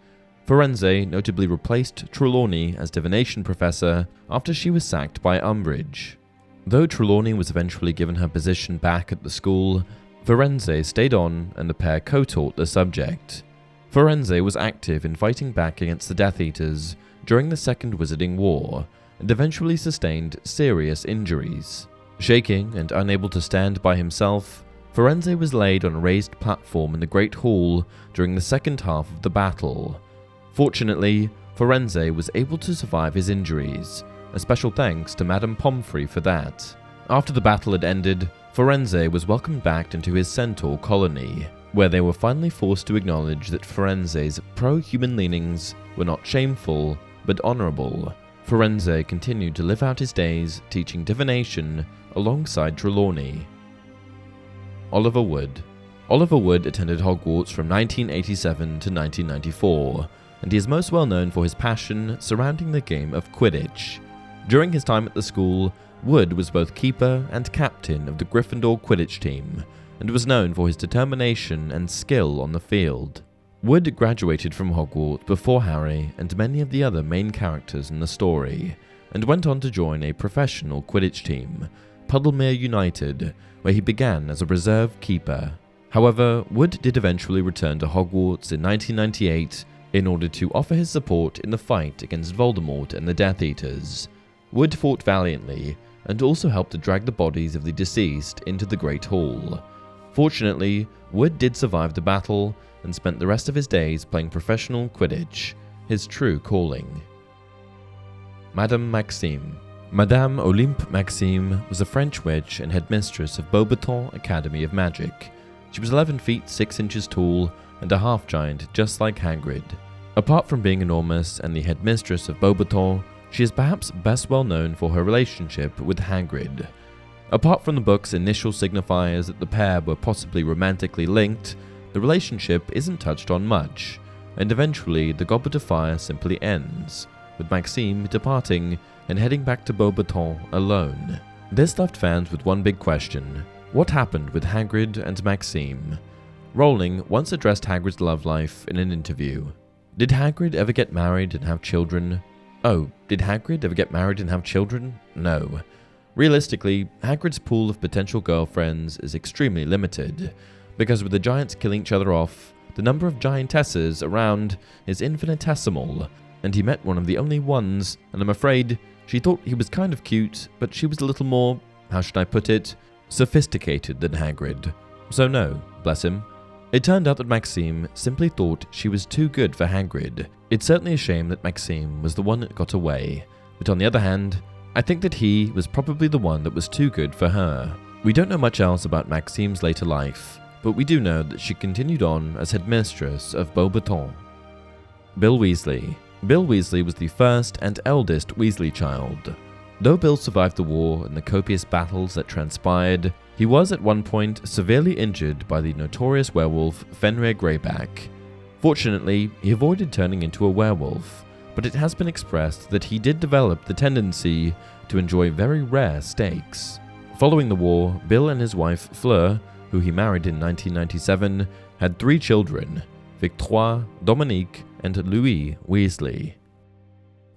Firenze notably replaced Trelawney as divination professor after she was sacked by Umbridge. Though Trelawney was eventually given her position back at the school, Firenze stayed on and the pair co-taught the subject. Firenze was active in fighting back against the Death Eaters during the Second Wizarding War, and eventually sustained serious injuries. Shaking and unable to stand by himself, Firenze was laid on a raised platform in the Great Hall during the second half of the battle. Fortunately, Firenze was able to survive his injuries, a special thanks to Madame Pomfrey for that. After the battle had ended, Firenze was welcomed back into his centaur colony, where they were finally forced to acknowledge that Firenze's pro-human leanings were not shameful, but honorable. Firenze continued to live out his days teaching divination alongside Trelawney. Oliver Wood. Oliver Wood attended Hogwarts from 1987 to 1994, and he is most well known for his passion surrounding the game of Quidditch. During his time at the school, Wood was both keeper and captain of the Gryffindor Quidditch team, and was known for his determination and skill on the field. Wood graduated from Hogwarts before Harry and many of the other main characters in the story, and went on to join a professional Quidditch team, Puddlemere United, where he began as a reserve keeper. However, Wood did eventually return to Hogwarts in 1998 in order to offer his support in the fight against Voldemort and the Death Eaters. Wood fought valiantly, and also helped to drag the bodies of the deceased into the Great Hall. Fortunately, Wood did survive the battle, and spent the rest of his days playing professional Quidditch, his true calling. Madame Maxime. Madame Olympe Maxime was a French witch and headmistress of Beauxbatons Academy of Magic. She was 11 feet 6 inches tall and a half-giant just like Hagrid. Apart from being enormous and the headmistress of Beauxbatons, she is perhaps best well known for her relationship with Hagrid. Apart from the book's initial signifiers that the pair were possibly romantically linked, the relationship isn't touched on much, and eventually the Goblet of Fire simply ends, with Maxime departing and heading back to Beauxbatons alone. This left fans with one big question: what happened with Hagrid and Maxime? Rowling once addressed Hagrid's love life in an interview. Did Hagrid ever get married and have children? Oh, did Hagrid ever get married and have children? No. Realistically, Hagrid's pool of potential girlfriends is extremely limited, because with the giants killing each other off, the number of giantesses around is infinitesimal, and he met one of the only ones, and I'm afraid she thought he was kind of cute, but she was a little more, how should I put it, sophisticated than Hagrid. So no, bless him. It turned out that Maxime simply thought she was too good for Hagrid. It's certainly a shame that Maxime was the one that got away, but on the other hand, I think that he was probably the one that was too good for her. We don't know much else about Maxime's later life, but we do know that she continued on as headmistress of Beauxbatons. Bill Weasley. Bill Weasley was the first and eldest Weasley child. Though Bill survived the war and the copious battles that transpired, he was at one point severely injured by the notorious werewolf Fenrir Greyback. Fortunately, he avoided turning into a werewolf, but it has been expressed that he did develop the tendency to enjoy very rare steaks. Following the war, Bill and his wife Fleur, who he married in 1997, had 3 children: Victoire, Dominique, and Louis Weasley.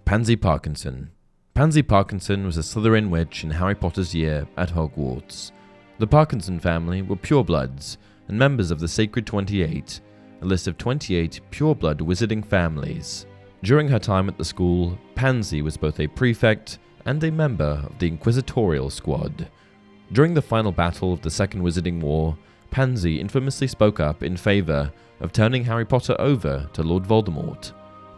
Pansy Parkinson. Pansy Parkinson was a Slytherin witch in Harry Potter's year at Hogwarts. The Parkinson family were purebloods and members of the Sacred 28, a list of 28 pureblood wizarding families. During her time at the school, Pansy was both a prefect and a member of the Inquisitorial Squad. During the final battle of the Second Wizarding War, Pansy infamously spoke up in favour of turning Harry Potter over to Lord Voldemort.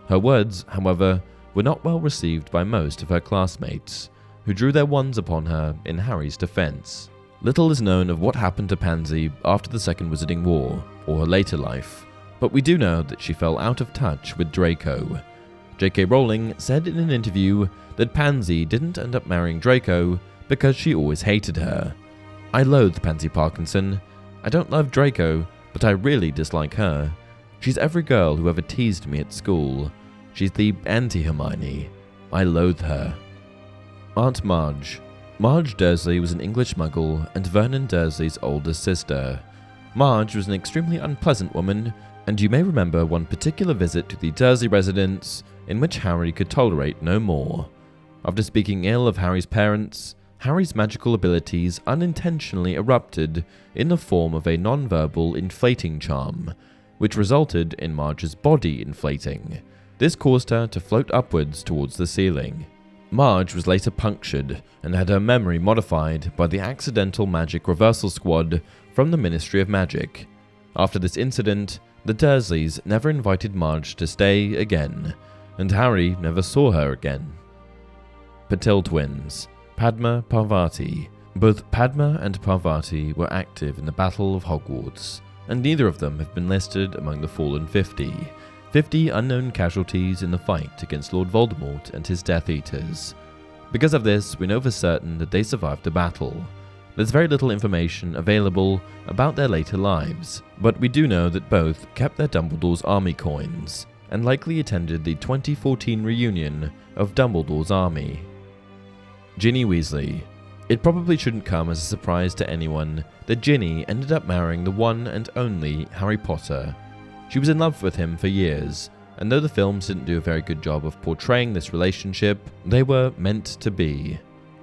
Her words, however, were not well received by most of her classmates, who drew their wands upon her in Harry's defence. Little is known of what happened to Pansy after the Second Wizarding War, or her later life, but we do know that she fell out of touch with Draco. J.K. Rowling said in an interview that Pansy didn't end up marrying Draco because she always hated her. "I loathe Pansy Parkinson. I don't love Draco, but I really dislike her. She's every girl who ever teased me at school. She's the anti-Hermione. I loathe her." Aunt Marge. Marge Dursley was an English muggle and Vernon Dursley's older sister. Marge was an extremely unpleasant woman, and you may remember one particular visit to the Dursley residence in which Harry could tolerate no more. After speaking ill of Harry's parents, Harry's magical abilities unintentionally erupted in the form of a non-verbal inflating charm, which resulted in Marge's body inflating. This caused her to float upwards towards the ceiling. Marge was later punctured and had her memory modified by the Accidental Magic Reversal Squad from the Ministry of Magic. After this incident, the Dursleys never invited Marge to stay again, and Harry never saw her again. Patil twins. Padma Parvati. Both Padma and Parvati were active in the Battle of Hogwarts, and neither of them have been listed among the Fallen 50 unknown casualties in the fight against Lord Voldemort and his Death Eaters. Because of this, we know for certain that they survived the battle. There's very little information available about their later lives, but we do know that both kept their Dumbledore's army coins, and likely attended the 2014 reunion of Dumbledore's army. Ginny Weasley. It probably shouldn't come as a surprise to anyone that Ginny ended up marrying the one and only Harry Potter. She was in love with him for years, and though the films didn't do a very good job of portraying this relationship, they were meant to be.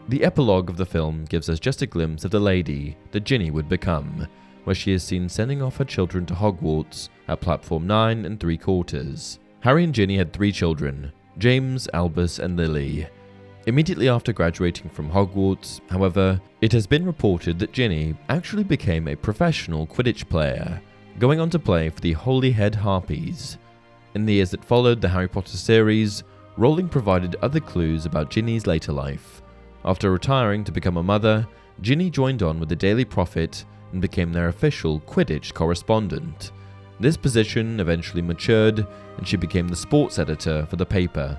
The epilogue of the film gives us just a glimpse of the lady that Ginny would become, where she is seen sending off her children to Hogwarts at platform 9 3/4. Harry and Ginny had 3 children, James, Albus, and Lily. Immediately after graduating from Hogwarts, however, it has been reported that Ginny actually became a professional Quidditch player, going on to play for the Holyhead Harpies. In the years that followed the Harry Potter series, Rowling provided other clues about Ginny's later life. After retiring to become a mother, Ginny joined on with the Daily Prophet and became their official Quidditch correspondent. This position eventually matured, and she became the sports editor for the paper.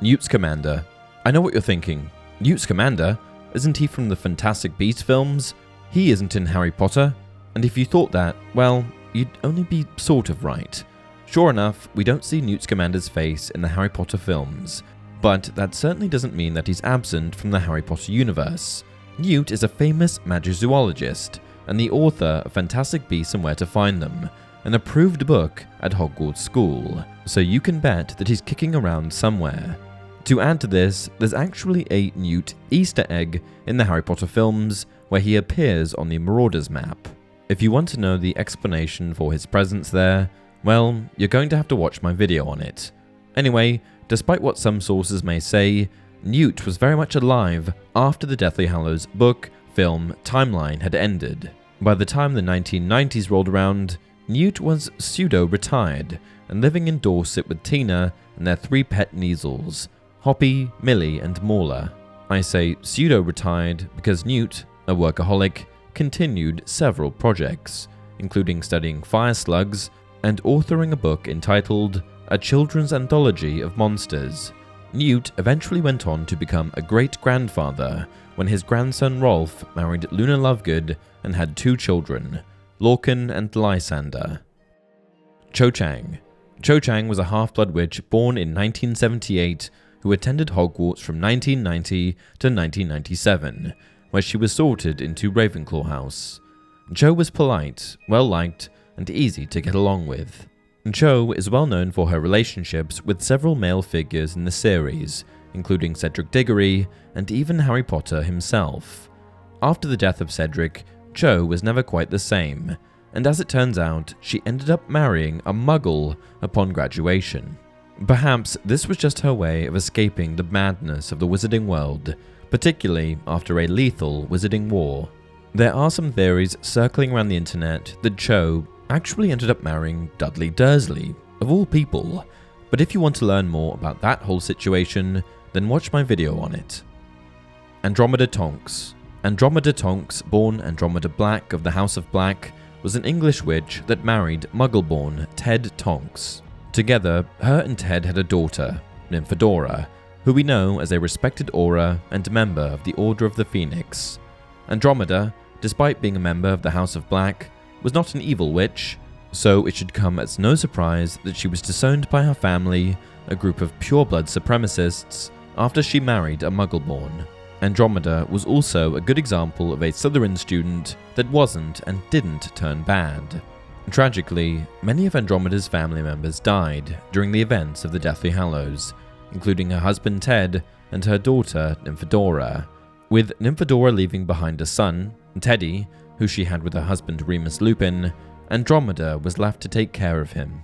Newt Scamander. I know what you're thinking. Newt Scamander? Isn't he from the Fantastic Beasts films? He isn't in Harry Potter. And if you thought that, well, you'd only be sort of right. Sure enough, we don't see Newt Scamander's face in the Harry Potter films, but that certainly doesn't mean that he's absent from the Harry Potter universe. Newt is a famous magizoologist, and the author of Fantastic Beasts and Where to Find Them, an approved book at Hogwarts School, so you can bet that he's kicking around somewhere. To add to this, there's actually a Newt Easter egg in the Harry Potter films where he appears on the Marauders map. If you want to know the explanation for his presence there, well, you're going to have to watch my video on it. Anyway, despite what some sources may say, Newt was very much alive after the Deathly Hallows book, film, timeline had ended. By the time the 1990s rolled around, Newt was pseudo-retired and living in Dorset with Tina and their 3 pet Kneazles, Hoppy, Millie, and Mauler. I say pseudo-retired because Newt, a workaholic, continued several projects, including studying fire slugs and authoring a book entitled A Children's Anthology of Monsters. Newt eventually went on to become a great-grandfather when his grandson Rolf married Luna Lovegood and had 2 children, Lorcan and Lysander. Cho Chang. Cho Chang was a half-blood witch born in 1978 who attended Hogwarts from 1990 to 1997, where she was sorted into Ravenclaw House. Cho was polite, well-liked, and easy to get along with. Cho is well known for her relationships with several male figures in the series, including Cedric Diggory and even Harry Potter himself. After the death of Cedric, Cho was never quite the same, and as it turns out, she ended up marrying a Muggle upon graduation. Perhaps this was just her way of escaping the madness of the wizarding world, particularly after a lethal wizarding war. There are some theories circling around the internet that Cho actually ended up marrying Dudley Dursley, of all people, but if you want to learn more about that whole situation, then watch my video on it. Andromeda Tonks. Andromeda Tonks, born Andromeda Black of the House of Black, was an English witch that married Muggle-born Ted Tonks. Together, her and Ted had a daughter, Nymphadora, who we know as a respected Auror and member of the Order of the Phoenix. Andromeda, despite being a member of the House of Black, was not an evil witch, so it should come as no surprise that she was disowned by her family, a group of pure-blood supremacists, after she married a Muggle-born. Andromeda was also a good example of a Slytherin student that wasn't and didn't turn bad. Tragically, many of Andromeda's family members died during the events of the Deathly Hallows, including her husband Ted and her daughter Nymphadora, with Nymphadora leaving behind a son, Teddy, who she had with her husband Remus Lupin. Andromeda was left to take care of him.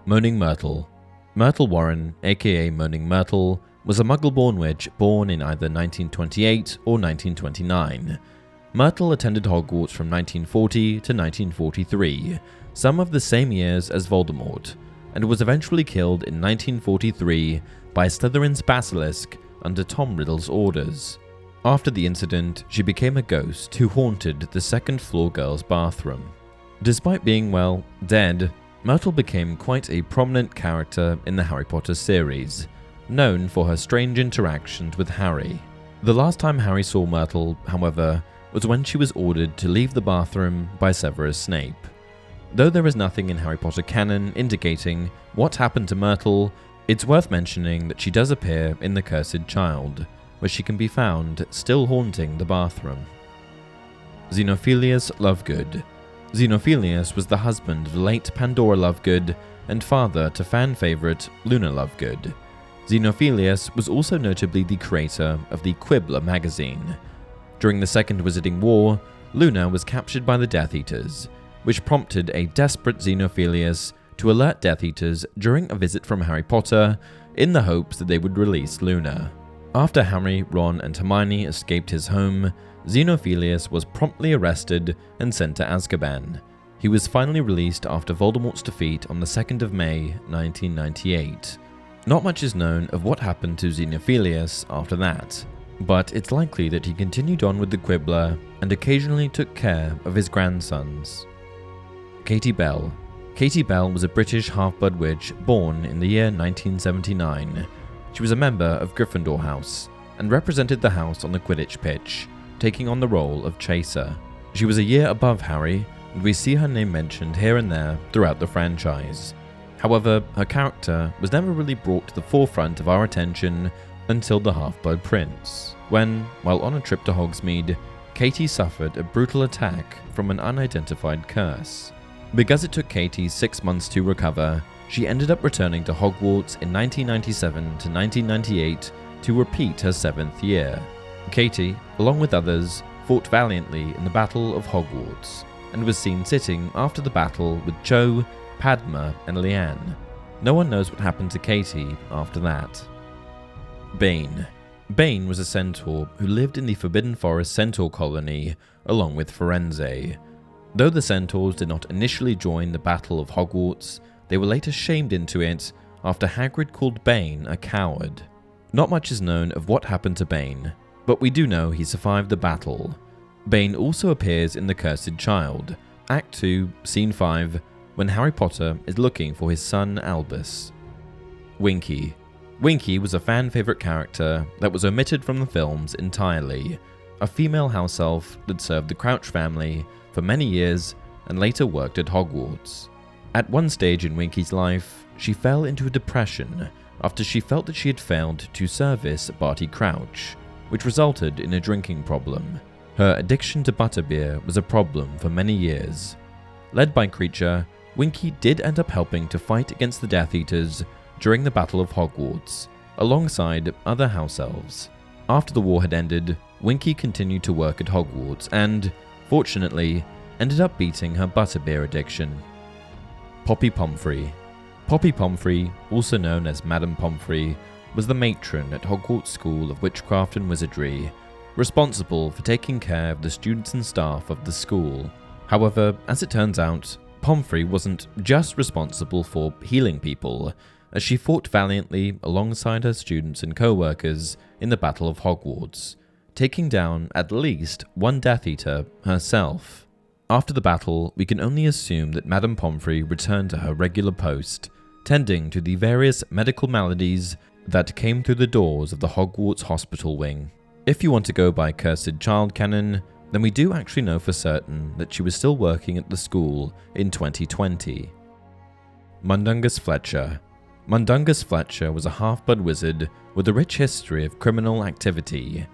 Moaning Myrtle. Myrtle Warren, aka Moaning Myrtle, was a Muggle-born witch born in either 1928 or 1929. Myrtle attended Hogwarts from 1940 to 1943, some of the same years as Voldemort, and was eventually killed in 1943 by Slytherin's basilisk under Tom Riddle's orders. After the incident, she became a ghost who haunted the second-floor girls' bathroom. Despite being, well, dead, Myrtle became quite a prominent character in the Harry Potter series, known for her strange interactions with Harry. The last time Harry saw Myrtle, however, was when she was ordered to leave the bathroom by Severus Snape. Though there is nothing in Harry Potter canon indicating what happened to Myrtle, it's worth mentioning that she does appear in The Cursed Child, where she can be found still haunting the bathroom. Xenophilius Lovegood. Xenophilius was the husband of the late Pandora Lovegood and father to fan favourite Luna Lovegood. Xenophilius was also notably the creator of the Quibbler magazine. During the Second Wizarding War, Luna was captured by the Death Eaters, which prompted a desperate Xenophilius to alert Death Eaters during a visit from Harry Potter in the hopes that they would release Luna. After Harry, Ron, and Hermione escaped his home, Xenophilius was promptly arrested and sent to Azkaban. He was finally released after Voldemort's defeat on the 2nd of May, 1998. Not much is known of what happened to Xenophilius after that, but it's likely that he continued on with the Quibbler and occasionally took care of his grandsons. Katie Bell. Katie Bell was a British half-blood witch born in the year 1979. She was a member of Gryffindor House and represented the house on the Quidditch pitch, taking on the role of Chaser. She was a year above Harry, and we see her name mentioned here and there throughout the franchise. However, her character was never really brought to the forefront of our attention until The Half-Blood Prince, when, while on a trip to Hogsmeade, Katie suffered a brutal attack from an unidentified curse. Because it took Katie 6 months to recover, she ended up returning to Hogwarts in 1997 to 1998 to repeat her 7th year. Katie, along with others, fought valiantly in the Battle of Hogwarts, and was seen sitting after the battle with Cho, Padma, and Leanne. No one knows what happened to Katie after that. Bane. Bane was a centaur who lived in the Forbidden Forest centaur colony along with Firenze. Though the centaurs did not initially join the Battle of Hogwarts, they were later shamed into it after Hagrid called Bane a coward. Not much is known of what happened to Bane, but we do know he survived the battle. Bane also appears in The Cursed Child, Act 2, Scene 5, when Harry Potter is looking for his son Albus. Winky. Winky was a fan favourite character that was omitted from the films entirely, a female house elf that served the Crouch family for many years and later worked at Hogwarts. At one stage in Winky's life, she fell into a depression after she felt that she had failed to service Barty Crouch, which resulted in a drinking problem. Her addiction to butterbeer was a problem for many years. Led by Kreacher, Winky did end up helping to fight against the Death Eaters during the Battle of Hogwarts, alongside other house elves. After the war had ended, Winky continued to work at Hogwarts and, fortunately, ended up beating her butterbeer addiction. Poppy Pomfrey. Poppy Pomfrey, also known as Madame Pomfrey, was the matron at Hogwarts School of Witchcraft and Wizardry, responsible for taking care of the students and staff of the school. However, as it turns out, Pomfrey wasn't just responsible for healing people, as she fought valiantly alongside her students and co-workers in the Battle of Hogwarts, taking down at least one Death Eater herself. After the battle, we can only assume that Madame Pomfrey returned to her regular post, tending to the various medical maladies that came through the doors of the Hogwarts hospital wing. If you want to go by cursed child canon, then we do actually know for certain that she was still working at the school in 2020. Mundungus Fletcher. Mundungus Fletcher was a half-blood wizard with a rich history of criminal activity.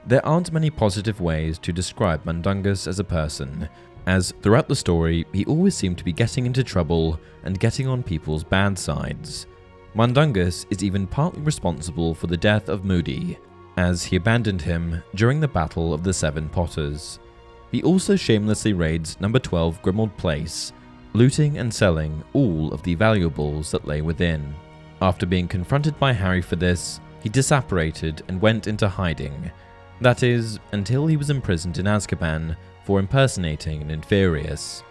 There aren't many positive ways to describe Mundungus as a person, as throughout the story he always seemed to be getting into trouble and getting on people's bad sides. Mundungus is even partly responsible for the death of Moody, as he abandoned him during the Battle of the Seven Potters. He also shamelessly raids number 12 Grimmauld Place, looting and selling all of the valuables that lay within. After being confronted by Harry for this, he disapparated and went into hiding. That is, until he was imprisoned in Azkaban for impersonating an Inferius.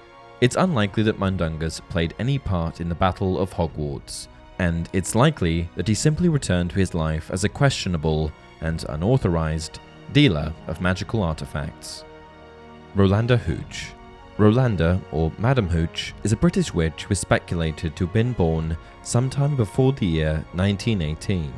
It's unlikely that Mundungus played any part in the Battle of Hogwarts, and it's likely that he simply returned to his life as a questionable and unauthorized dealer of magical artifacts. Rolanda Hooch. Rolanda, or Madam Hooch, is a British witch who is speculated to have been born sometime before the year 1918.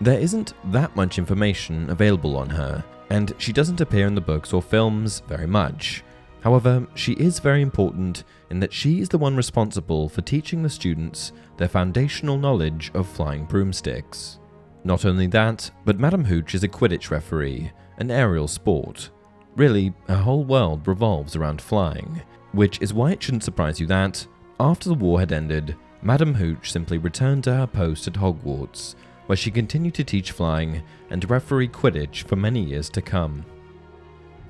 There isn't that much information available on her, and she doesn't appear in the books or films very much. However, she is very important in that she is the one responsible for teaching the students their foundational knowledge of flying broomsticks. Not only that, but Madam Hooch is a Quidditch referee, an aerial sport. Really, her whole world revolves around flying, which is why it shouldn't surprise you that, after the war had ended, Madam Hooch simply returned to her post at Hogwarts, where she continued to teach flying and referee Quidditch for many years to come.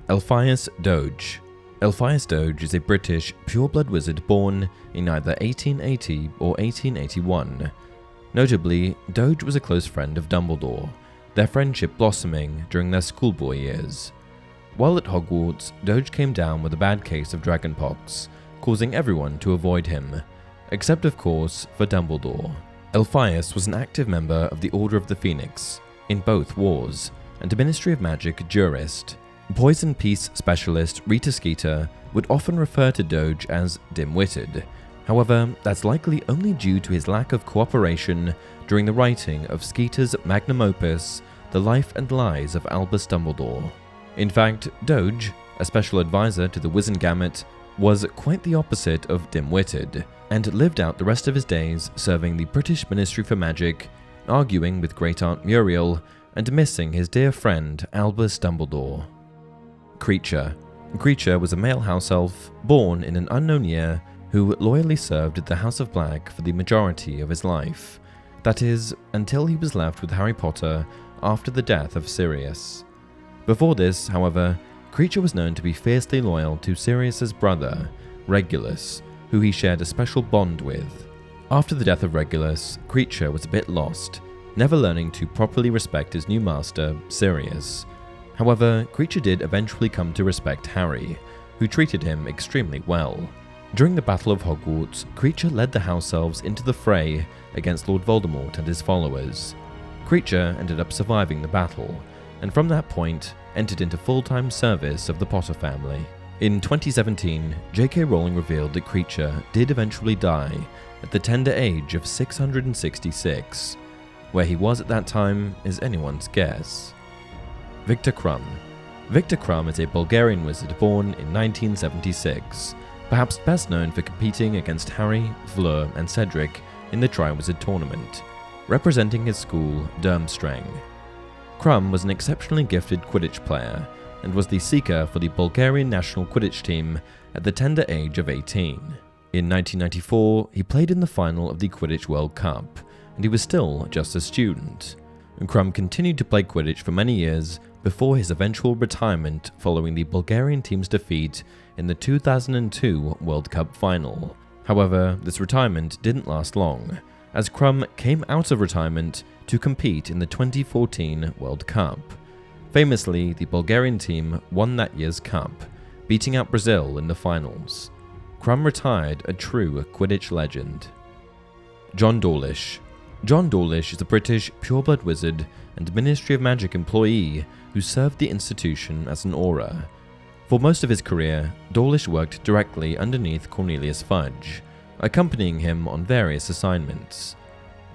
Elphias Doge. Elphias Doge is a British pure-blood wizard born in either 1880 or 1881. Notably, Doge was a close friend of Dumbledore, their friendship blossoming during their schoolboy years. While at Hogwarts, Doge came down with a bad case of dragonpox, causing everyone to avoid him, except of course for Dumbledore. Elphias was an active member of the Order of the Phoenix in both wars, and a Ministry of Magic jurist. Poison Peace specialist Rita Skeeter would often refer to Doge as dim-witted. However, that's likely only due to his lack of cooperation during the writing of Skeeter's magnum opus, The Life and Lies of Albus Dumbledore. In fact, Doge, a special advisor to the Wizengamot, was quite the opposite of dim-witted, and lived out the rest of his days serving the British Ministry for Magic, arguing with Great Aunt Muriel, and missing his dear friend Albus Dumbledore. Kreacher. Kreacher was a male house elf, born in an unknown year, who loyally served at the House of Black for the majority of his life. That is, until he was left with Harry Potter after the death of Sirius. Before this, however, Kreacher was known to be fiercely loyal to Sirius's brother, Regulus, who he shared a special bond with. After the death of Regulus, Kreacher was a bit lost, never learning to properly respect his new master, Sirius. However, Kreacher did eventually come to respect Harry, who treated him extremely well. During the Battle of Hogwarts, Kreacher led the house elves into the fray against Lord Voldemort and his followers. Kreacher ended up surviving the battle, and from that point, entered into full-time service of the Potter family. In 2017, J.K. Rowling revealed that Kreacher did eventually die at the tender age of 666. Where he was at that time is anyone's guess. Victor Krum. Victor Krum is a Bulgarian wizard born in 1976, perhaps best known for competing against Harry, Fleur, and Cedric in the Triwizard Tournament, representing his school, Durmstrang. Krum was an exceptionally gifted Quidditch player, and was the seeker for the Bulgarian national Quidditch team at the tender age of 18. In 1994, he played in the final of the Quidditch World Cup, and he was still just a student. Krum continued to play Quidditch for many years before his eventual retirement following the Bulgarian team's defeat in the 2002 World Cup final. However, this retirement didn't last long, as Krum came out of retirement to compete in the 2014 World Cup. Famously, the Bulgarian team won that year's cup, beating out Brazil in the finals. Crumb retired a true Quidditch legend. John Dawlish. John Dawlish is a British pureblood wizard and Ministry of Magic employee who served the institution as an Auror. For most of his career, Dawlish worked directly underneath Cornelius Fudge, accompanying him on various assignments.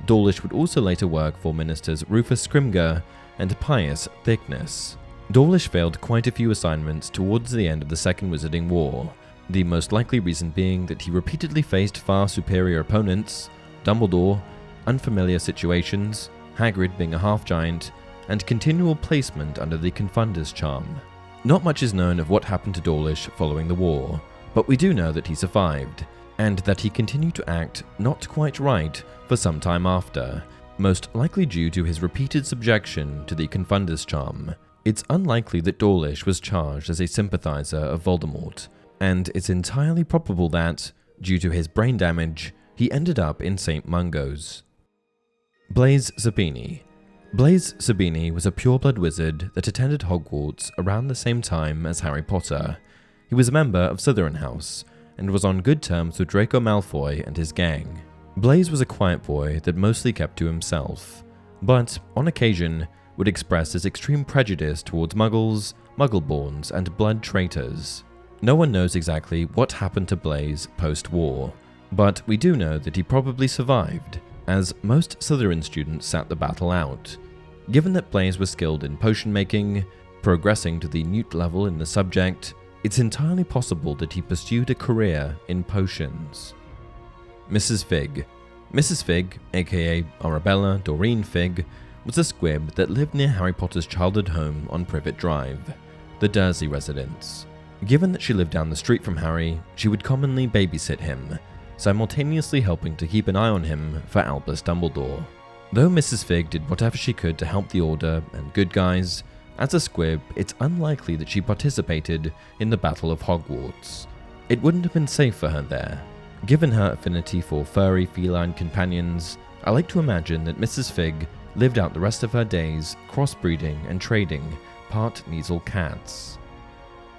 Dawlish would also later work for Ministers Rufus Scrimgeour and Pius Thickness. Dawlish failed quite a few assignments towards the end of the Second Wizarding War, the most likely reason being that he repeatedly faced far superior opponents, Dumbledore, unfamiliar situations, Hagrid being a half-giant, and continual placement under the Confunder's charm. Not much is known of what happened to Dawlish following the war, but we do know that he survived, and that he continued to act not quite right for some time after, most likely due to his repeated subjection to the Confunder's charm. It's unlikely that Dawlish was charged as a sympathizer of Voldemort, and it's entirely probable that, due to his brain damage, he ended up in St. Mungo's. Blaise Zabini. Blaise Zabini was a pureblood wizard that attended Hogwarts around the same time as Harry Potter. He was a member of Slytherin House, and was on good terms with Draco Malfoy and his gang. Blaise was a quiet boy that mostly kept to himself, but, on occasion, would express his extreme prejudice towards Muggles, Muggleborns, and blood traitors. No one knows exactly what happened to Blaise post-war, but we do know that he probably survived, as most Slytherin students sat the battle out. Given that Blaise was skilled in potion making, progressing to the Newt level in the subject, it's entirely possible that he pursued a career in potions. Mrs. Fig. Mrs. Fig, aka Arabella Doreen Fig, was a squib that lived near Harry Potter's childhood home on Privet Drive, the Dursley residence. Given that she lived down the street from Harry, she would commonly babysit him, simultaneously helping to keep an eye on him for Albus Dumbledore. Though Mrs. Fig did whatever she could to help the Order and good guys, as a squib, it's unlikely that she participated in the Battle of Hogwarts. It wouldn't have been safe for her there. Given her affinity for furry feline companions, I like to imagine that Mrs. Fig lived out the rest of her days crossbreeding and trading part-Kneazle cats.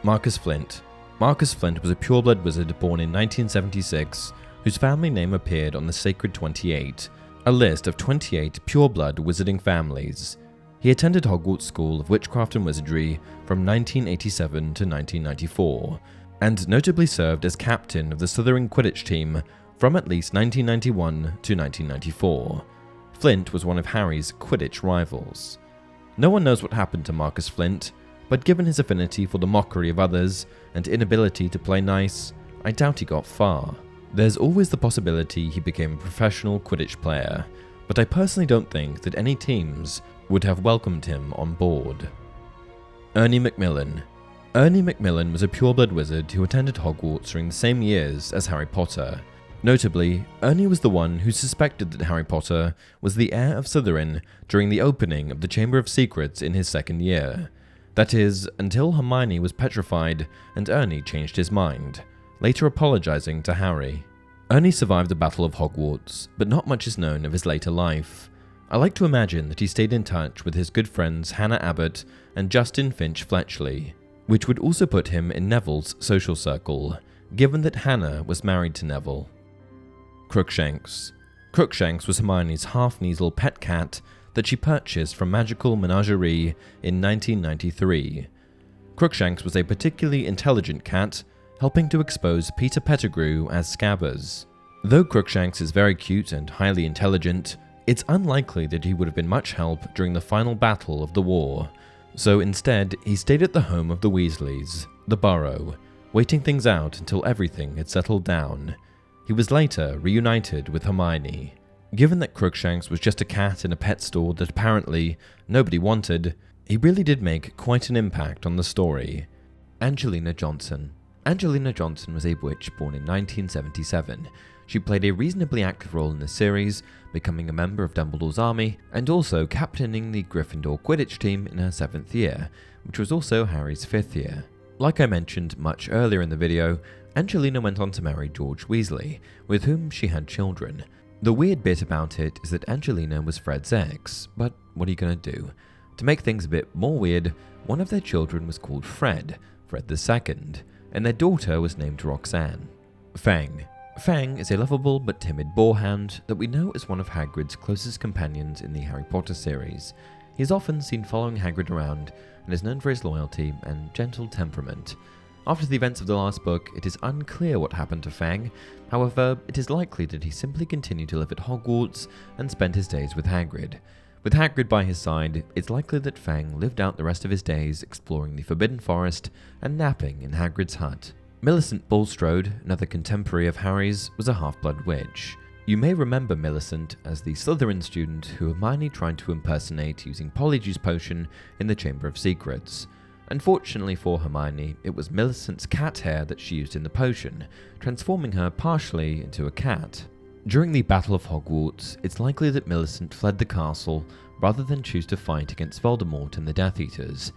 Marcus Flint. Marcus Flint was a pureblood wizard born in 1976, whose family name appeared on the Sacred 28, a list of 28 pureblood wizarding families. He attended Hogwarts School of Witchcraft and Wizardry from 1987 to 1994, and notably served as captain of the Slytherin Quidditch team from at least 1991 to 1994. Flint was one of Harry's Quidditch rivals. No one knows what happened to Marcus Flint, but given his affinity for the mockery of others and inability to play nice, I doubt he got far. There's always the possibility he became a professional Quidditch player, but I personally don't think that any teams would have welcomed him on board. Ernie Macmillan. Ernie Macmillan was a pureblood wizard who attended Hogwarts during the same years as Harry Potter. Notably, Ernie was the one who suspected that Harry Potter was the heir of Slytherin during the opening of the Chamber of Secrets in his second year. That is, until Hermione was petrified and Ernie changed his mind, later apologizing to Harry. Ernie survived the Battle of Hogwarts, but not much is known of his later life. I like to imagine that he stayed in touch with his good friends Hannah Abbott and Justin Finch-Fletchley, which would also put him in Neville's social circle, given that Hannah was married to Neville. Crookshanks. Crookshanks was Hermione's half-Kneazle pet cat that she purchased from Magical Menagerie in 1993. Crookshanks was a particularly intelligent cat, helping to expose Peter Pettigrew as Scabbers. Though Crookshanks is very cute and highly intelligent, it's unlikely that he would have been much help during the final battle of the war, so instead he stayed at the home of the Weasleys, the Burrow, waiting things out until everything had settled down. He was later reunited with Hermione. Given that Crookshanks was just a cat in a pet store that apparently nobody wanted, he really did make quite an impact on the story. Angelina Johnson. Angelina Johnson was a witch born in 1977. She played a reasonably active role in the series, becoming a member of Dumbledore's army, and also captaining the Gryffindor Quidditch team in her 7th year, which was also Harry's 5th year. Like I mentioned much earlier in the video, Angelina went on to marry George Weasley, with whom she had children. The weird bit about it is that Angelina was Fred's ex, but what are you gonna do? To make things a bit more weird, one of their children was called Fred II, and their daughter was named Roxanne. Fang. Fang is a lovable but timid boarhound that we know as one of Hagrid's closest companions in the Harry Potter series. He is often seen following Hagrid around and is known for his loyalty and gentle temperament. After the events of the last book, it is unclear what happened to Fang. However, it is likely that he simply continued to live at Hogwarts and spent his days with Hagrid. With Hagrid by his side, it's likely that Fang lived out the rest of his days exploring the Forbidden Forest and napping in Hagrid's hut. Millicent Bulstrode, another contemporary of Harry's, was a half-blood witch. You may remember Millicent as the Slytherin student who Hermione tried to impersonate using Polyjuice Potion in the Chamber of Secrets. Unfortunately for Hermione, it was Millicent's cat hair that she used in the potion, transforming her partially into a cat. During the Battle of Hogwarts, it's likely that Millicent fled the castle rather than choose to fight against Voldemort and the Death Eaters.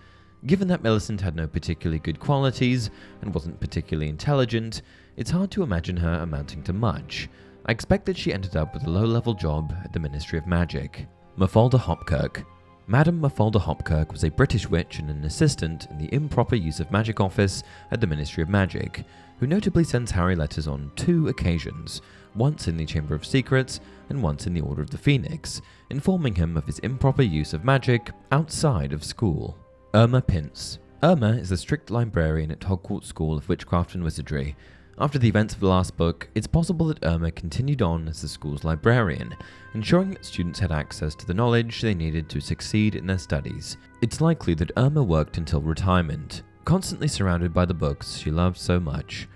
Given that Millicent had no particularly good qualities and wasn't particularly intelligent, it's hard to imagine her amounting to much. I expect that she ended up with a low-level job at the Ministry of Magic. Mafalda Hopkirk. Madame Mafalda Hopkirk was a British witch and an assistant in the improper use of magic office at the Ministry of Magic, who notably sends Harry letters on 2 occasions, once in the Chamber of Secrets and once in the Order of the Phoenix, informing him of his improper use of magic outside of school. Irma Pince. Irma is a strict librarian at Hogwarts School of Witchcraft and Wizardry. After the events of the last book, it's possible that Irma continued on as the school's librarian, ensuring that students had access to the knowledge they needed to succeed in their studies. It's likely that Irma worked until retirement, constantly surrounded by the books she loved so much.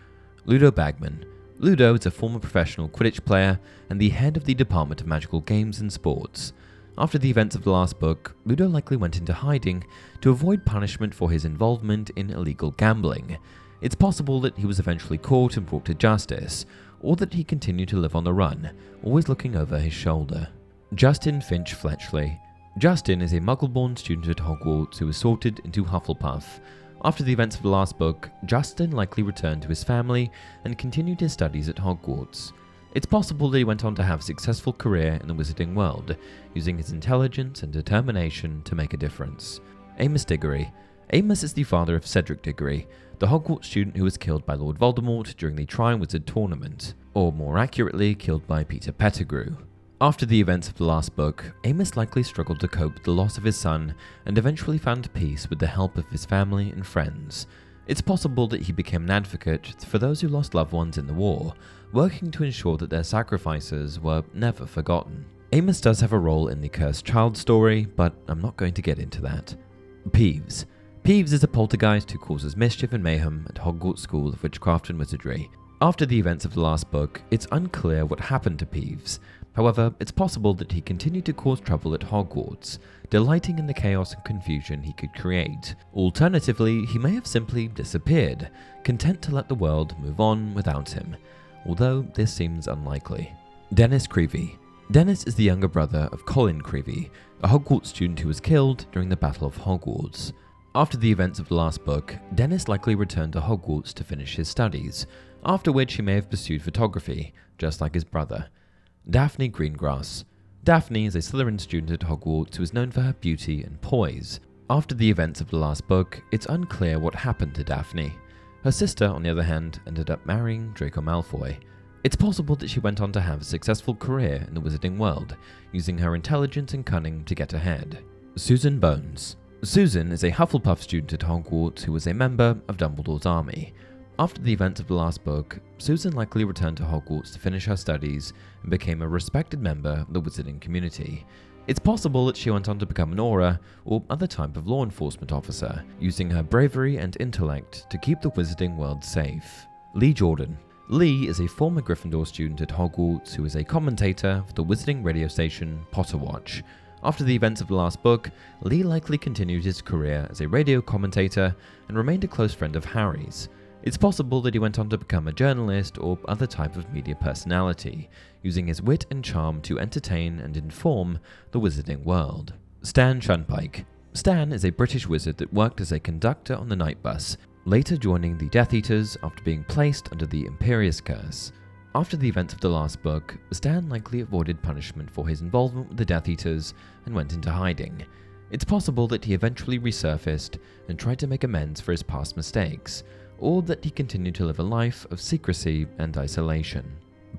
Ludo Bagman. Ludo is a former professional Quidditch player and the head of the Department of Magical Games and Sports. After the events of the last book, Ludo likely went into hiding to avoid punishment for his involvement in illegal gambling. It's possible that he was eventually caught and brought to justice, or that he continued to live on the run, always looking over his shoulder. Justin Finch-Fletchley. Justin is a Muggle-born student at Hogwarts who was sorted into Hufflepuff. After the events of the last book, Justin likely returned to his family and continued his studies at Hogwarts. It's possible that he went on to have a successful career in the wizarding world, using his intelligence and determination to make a difference. Amos Diggory. Amos is the father of Cedric Diggory, the Hogwarts student who was killed by Lord Voldemort during the Triwizard Tournament, or more accurately, killed by Peter Pettigrew. After the events of the last book, Amos likely struggled to cope with the loss of his son and eventually found peace with the help of his family and friends. It's possible that he became an advocate for those who lost loved ones in the war, working to ensure that their sacrifices were never forgotten. Amos does have a role in the Cursed Child story, but I'm not going to get into that. Peeves. Peeves is a poltergeist who causes mischief and mayhem at Hogwarts School of Witchcraft and Wizardry. After the events of the last book, it's unclear what happened to Peeves. However, it's possible that he continued to cause trouble at Hogwarts, delighting in the chaos and confusion he could create. Alternatively, he may have simply disappeared, content to let the world move on without him, although this seems unlikely. Dennis Creevey. Dennis is the younger brother of Colin Creevey, a Hogwarts student who was killed during the Battle of Hogwarts. After the events of the last book, Dennis likely returned to Hogwarts to finish his studies, after which he may have pursued photography, just like his brother. Daphne Greengrass. Daphne is a Slytherin student at Hogwarts who is known for her beauty and poise. After the events of the last book, it's unclear what happened to Daphne. Her sister, on the other hand, ended up marrying Draco Malfoy. It's possible that she went on to have a successful career in the wizarding world, using her intelligence and cunning to get ahead. Susan Bones. Susan is a Hufflepuff student at Hogwarts who was a member of Dumbledore's army. After the events of the last book, Susan likely returned to Hogwarts to finish her studies and became a respected member of the wizarding community. It's possible that she went on to become an Auror or other type of law enforcement officer, using her bravery and intellect to keep the wizarding world safe. Lee Jordan. Lee is a former Gryffindor student at Hogwarts who is a commentator for the wizarding radio station Potter Watch. After the events of the last book, Lee likely continued his career as a radio commentator and remained a close friend of Harry's. It's possible that he went on to become a journalist or other type of media personality, using his wit and charm to entertain and inform the wizarding world. Stan Shunpike. Stan is a British wizard that worked as a conductor on the night bus, later joining the Death Eaters after being placed under the Imperius Curse. After the events of the last book, Stan likely avoided punishment for his involvement with the Death Eaters and went into hiding. It's possible that he eventually resurfaced and tried to make amends for his past mistakes, or that he continued to live a life of secrecy and isolation.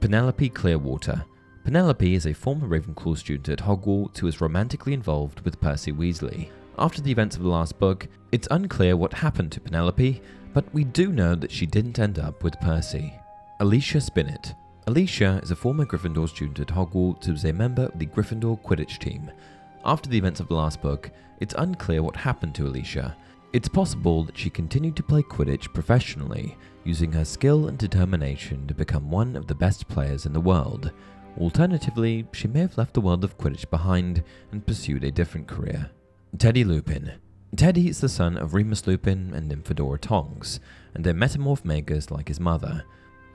Penelope Clearwater. Penelope is a former Ravenclaw student at Hogwarts who is romantically involved with Percy Weasley. After the events of the last book, it's unclear what happened to Penelope, but we do know that she didn't end up with Percy. Alicia Spinnet. Alicia is a former Gryffindor student at Hogwarts who is a member of the Gryffindor Quidditch team. After the events of the last book, it's unclear what happened to Alicia. It's possible that she continued to play Quidditch professionally, using her skill and determination to become one of the best players in the world. Alternatively, she may have left the world of Quidditch behind and pursued a different career. Teddy Lupin. Teddy is the son of Remus Lupin and Nymphadora Tonks, and a metamorph magus like his mother.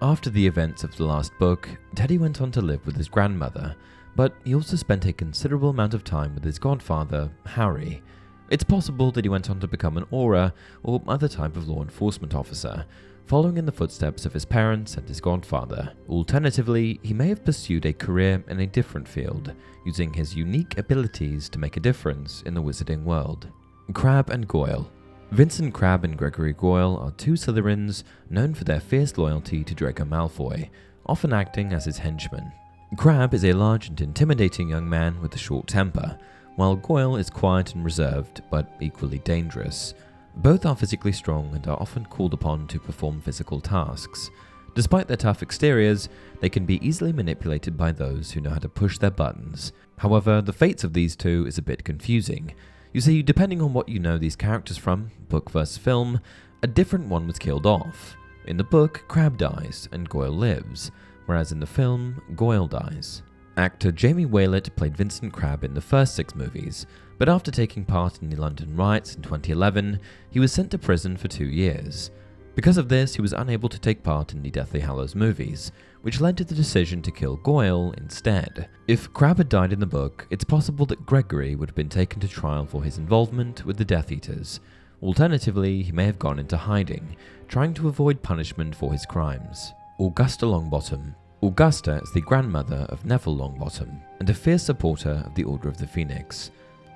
After the events of the last book, Teddy went on to live with his grandmother, but he also spent a considerable amount of time with his godfather, Harry. It's possible that he went on to become an Auror or other type of law enforcement officer, following in the footsteps of his parents and his godfather. Alternatively, he may have pursued a career in a different field, using his unique abilities to make a difference in the wizarding world. Crabbe and Goyle. Vincent Crabbe and Gregory Goyle are two Slytherins known for their fierce loyalty to Draco Malfoy, often acting as his henchmen. Crabbe is a large and intimidating young man with a short temper, while Goyle is quiet and reserved, but equally dangerous. Both are physically strong and are often called upon to perform physical tasks. Despite their tough exteriors, they can be easily manipulated by those who know how to push their buttons. However, the fates of these two is a bit confusing. You see, depending on what you know these characters from, book versus film, a different one was killed off. In the book, Crabbe dies and Goyle lives, whereas in the film, Goyle dies. Actor Jamie Waylett played Vincent Crabbe in the first 6 movies, but after taking part in the London riots in 2011, he was sent to prison for 2 years. Because of this, he was unable to take part in the Deathly Hallows movies, which led to the decision to kill Goyle instead. If Crabbe had died in the book, it's possible that Gregory would have been taken to trial for his involvement with the Death Eaters. Alternatively, he may have gone into hiding, trying to avoid punishment for his crimes. Augusta Longbottom. Augusta is the grandmother of Neville Longbottom, and a fierce supporter of the Order of the Phoenix.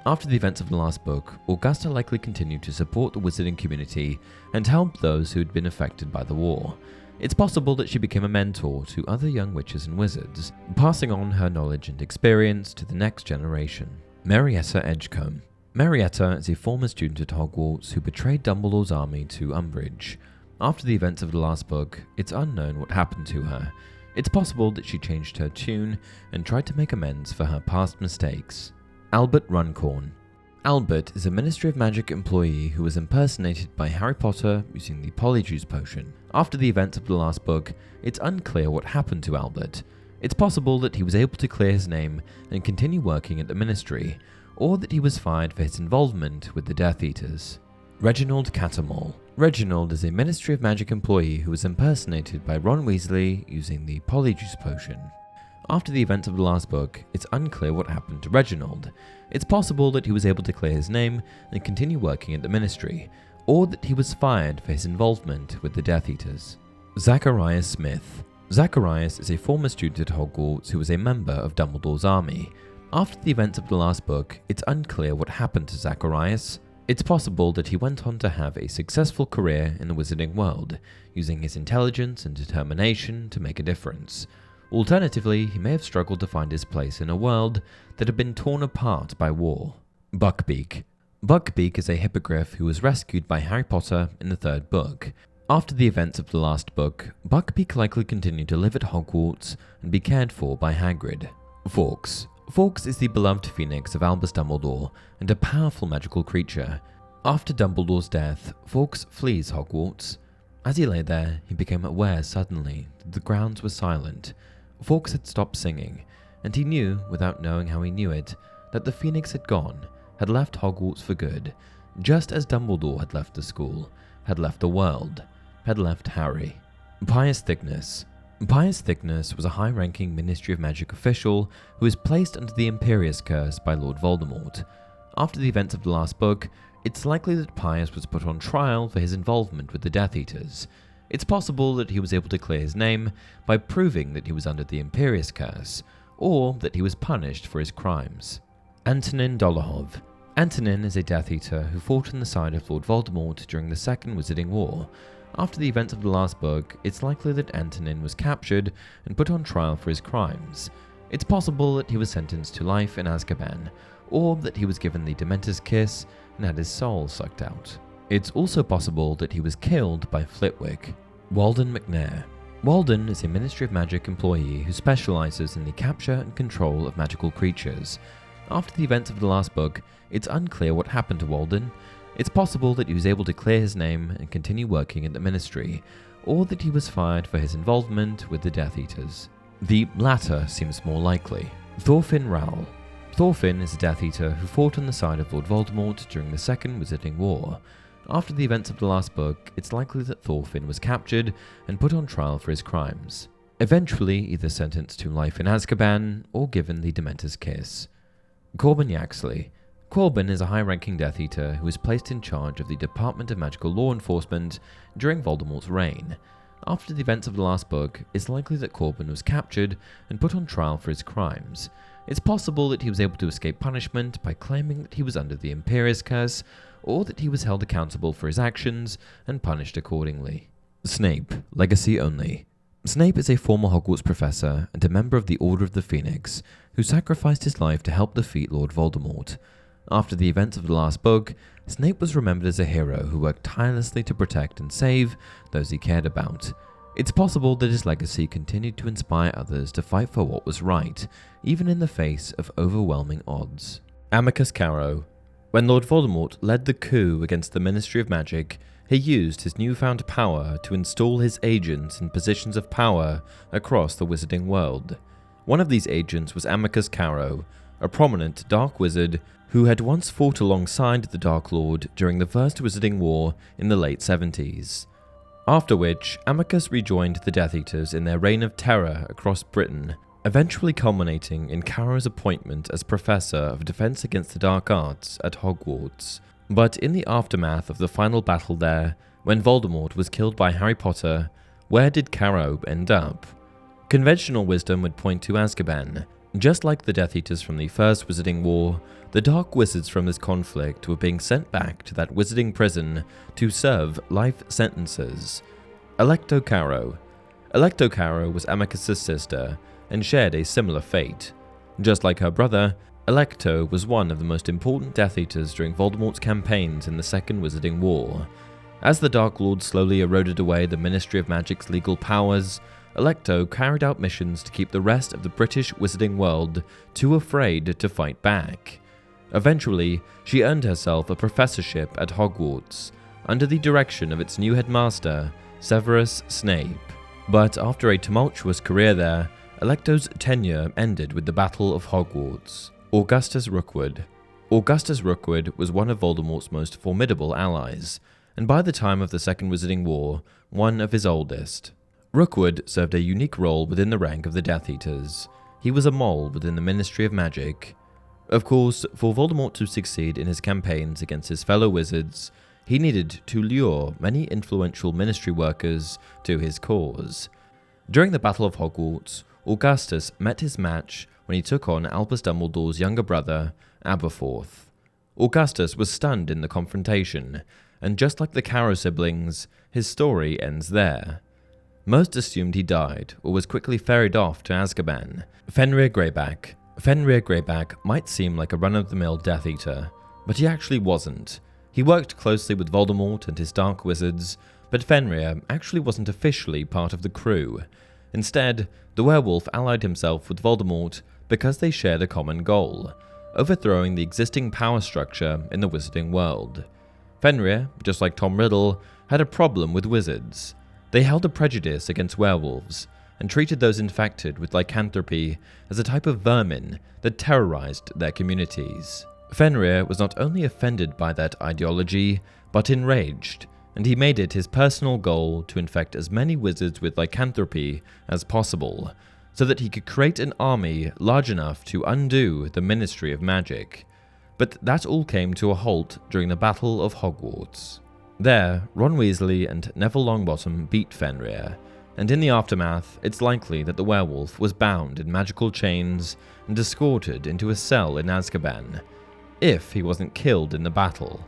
After the events of the last book, Augusta likely continued to support the wizarding community and help those who had been affected by the war. It's possible that she became a mentor to other young witches and wizards, passing on her knowledge and experience to the next generation. Marietta Edgecombe. Marietta is a former student at Hogwarts who betrayed Dumbledore's army to Umbridge. After the events of the last book, it's unknown what happened to her. It's possible that she changed her tune and tried to make amends for her past mistakes. Albert Runcorn. Albert is a Ministry of Magic employee who was impersonated by Harry Potter using the Polyjuice potion. After the events of the last book, it's unclear what happened to Albert. It's possible that he was able to clear his name and continue working at the Ministry, or that he was fired for his involvement with the Death Eaters. Reginald Cattermole. Reginald is a Ministry of Magic employee who was impersonated by Ron Weasley using the Polyjuice potion. After the events of the last book, it's unclear what happened to Reginald. It's possible that he was able to clear his name and continue working at the Ministry, or that he was fired for his involvement with the Death Eaters. Zacharias Smith. Zacharias is a former student at Hogwarts who was a member of Dumbledore's army. After the events of the last book, it's unclear what happened to Zacharias. It's possible that he went on to have a successful career in the wizarding world, using his intelligence and determination to make a difference. Alternatively, he may have struggled to find his place in a world that had been torn apart by war. Buckbeak. Buckbeak is a hippogriff who was rescued by Harry Potter in the 3rd book. After the events of the last book, Buckbeak likely continued to live at Hogwarts and be cared for by Hagrid. Fawkes. Fawkes is the beloved phoenix of Albus Dumbledore and a powerful magical creature. After Dumbledore's death, Fawkes flees Hogwarts. As he lay there, he became aware suddenly that the grounds were silent. Fawkes had stopped singing, and he knew, without knowing how he knew it, that the phoenix had gone, had left Hogwarts for good, just as Dumbledore had left the school, had left the world, had left Harry. Pius Thickness. Pius Thickness was a high-ranking Ministry of Magic official who was placed under the Imperious Curse by Lord Voldemort. After the events of the last book, it's likely that Pius was put on trial for his involvement with the Death Eaters. It's possible that he was able to clear his name by proving that he was under the Imperious Curse, or that he was punished for his crimes. Antonin Dolohov. Antonin is a Death Eater who fought on the side of Lord Voldemort during the Second Wizarding War. After the events of the last book, it's likely that Antonin was captured and put on trial for his crimes. It's possible that he was sentenced to life in Azkaban, or that he was given the Dementor's Kiss and had his soul sucked out. It's also possible that he was killed by Flitwick. Walden McNair. Walden is a Ministry of Magic employee who specializes in the capture and control of magical creatures. After the events of the last book, it's unclear what happened to Walden. It's possible that he was able to clear his name and continue working at the Ministry, or that he was fired for his involvement with the Death Eaters. The latter seems more likely. Thorfinn Rowell. Thorfinn is a Death Eater who fought on the side of Lord Voldemort during the Second Wizarding War. After the events of the last book, it's likely that Thorfinn was captured and put on trial for his crimes, eventually either sentenced to life in Azkaban or given the Dementor's Kiss. Corbin Yaxley. Corbin is a high-ranking Death Eater who was placed in charge of the Department of Magical Law Enforcement during Voldemort's reign. After the events of the last book, it's likely that Corbin was captured and put on trial for his crimes. It's possible that he was able to escape punishment by claiming that he was under the Imperius Curse, or that he was held accountable for his actions and punished accordingly. Snape, legacy only. Snape is a former Hogwarts professor and a member of the Order of the Phoenix, who sacrificed his life to help defeat Lord Voldemort. After the events of the last book, Snape was remembered as a hero who worked tirelessly to protect and save those he cared about. It's possible that his legacy continued to inspire others to fight for what was right, even in the face of overwhelming odds. Amicus Carrow. When Lord Voldemort led the coup against the Ministry of Magic, he used his newfound power to install his agents in positions of power across the wizarding world. One of these agents was Amicus Carrow, a prominent dark wizard who had once fought alongside the Dark Lord during the First Wizarding War in the late 70s. After which, Amicus rejoined the Death Eaters in their reign of terror across Britain, eventually culminating in Carrow's appointment as Professor of Defense Against the Dark Arts at Hogwarts. But in the aftermath of the final battle there, when Voldemort was killed by Harry Potter, where did Carrow end up? Conventional wisdom would point to Azkaban. Just like the Death Eaters from the First Wizarding War, the Dark Wizards from this conflict were being sent back to that wizarding prison to serve life sentences. Alecto Carrow. Alecto Carrow was Amicus's sister and shared a similar fate. Just like her brother, Alecto was one of the most important Death Eaters during Voldemort's campaigns in the Second Wizarding War. As the Dark Lord slowly eroded away the Ministry of Magic's legal powers, Alecto carried out missions to keep the rest of the British wizarding world too afraid to fight back. Eventually, she earned herself a professorship at Hogwarts, under the direction of its new headmaster, Severus Snape. But after a tumultuous career there, Alecto's tenure ended with the Battle of Hogwarts. Augustus Rookwood. Augustus Rookwood was one of Voldemort's most formidable allies, and by the time of the Second Wizarding War, one of his oldest. Rookwood served a unique role within the rank of the Death Eaters. He was a mole within the Ministry of Magic. Of course, for Voldemort to succeed in his campaigns against his fellow wizards, he needed to lure many influential Ministry workers to his cause. During the Battle of Hogwarts, Augustus met his match when he took on Albus Dumbledore's younger brother, Aberforth. Augustus was stunned in the confrontation, and just like the Carrow siblings, his story ends there. Most assumed he died, or was quickly ferried off to Azkaban. Fenrir Greyback. Fenrir Greyback might seem like a run-of-the-mill Death Eater, but he actually wasn't. He worked closely with Voldemort and his Dark Wizards, but Fenrir actually wasn't officially part of the crew. Instead, the werewolf allied himself with Voldemort because they shared a common goal: overthrowing the existing power structure in the wizarding world. Fenrir, just like Tom Riddle, had a problem with wizards. They held a prejudice against werewolves, and treated those infected with lycanthropy as a type of vermin that terrorized their communities. Fenrir was not only offended by that ideology, but enraged, and he made it his personal goal to infect as many wizards with lycanthropy as possible, so that he could create an army large enough to undo the Ministry of Magic. But that all came to a halt during the Battle of Hogwarts. There, Ron Weasley and Neville Longbottom beat Fenrir, and in the aftermath, it's likely that the werewolf was bound in magical chains and escorted into a cell in Azkaban. if he wasn't killed in the battle.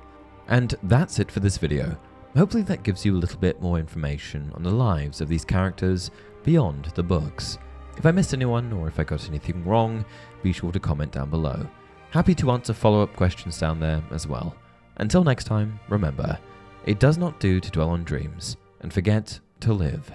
And that's it for this video. Hopefully that gives you a little bit more information on the lives of these characters beyond the books. If I missed anyone or if I got anything wrong, be sure to comment down below. Happy to answer follow-up questions down there as well. Until next time, remember, it does not do to dwell on dreams and forget to live.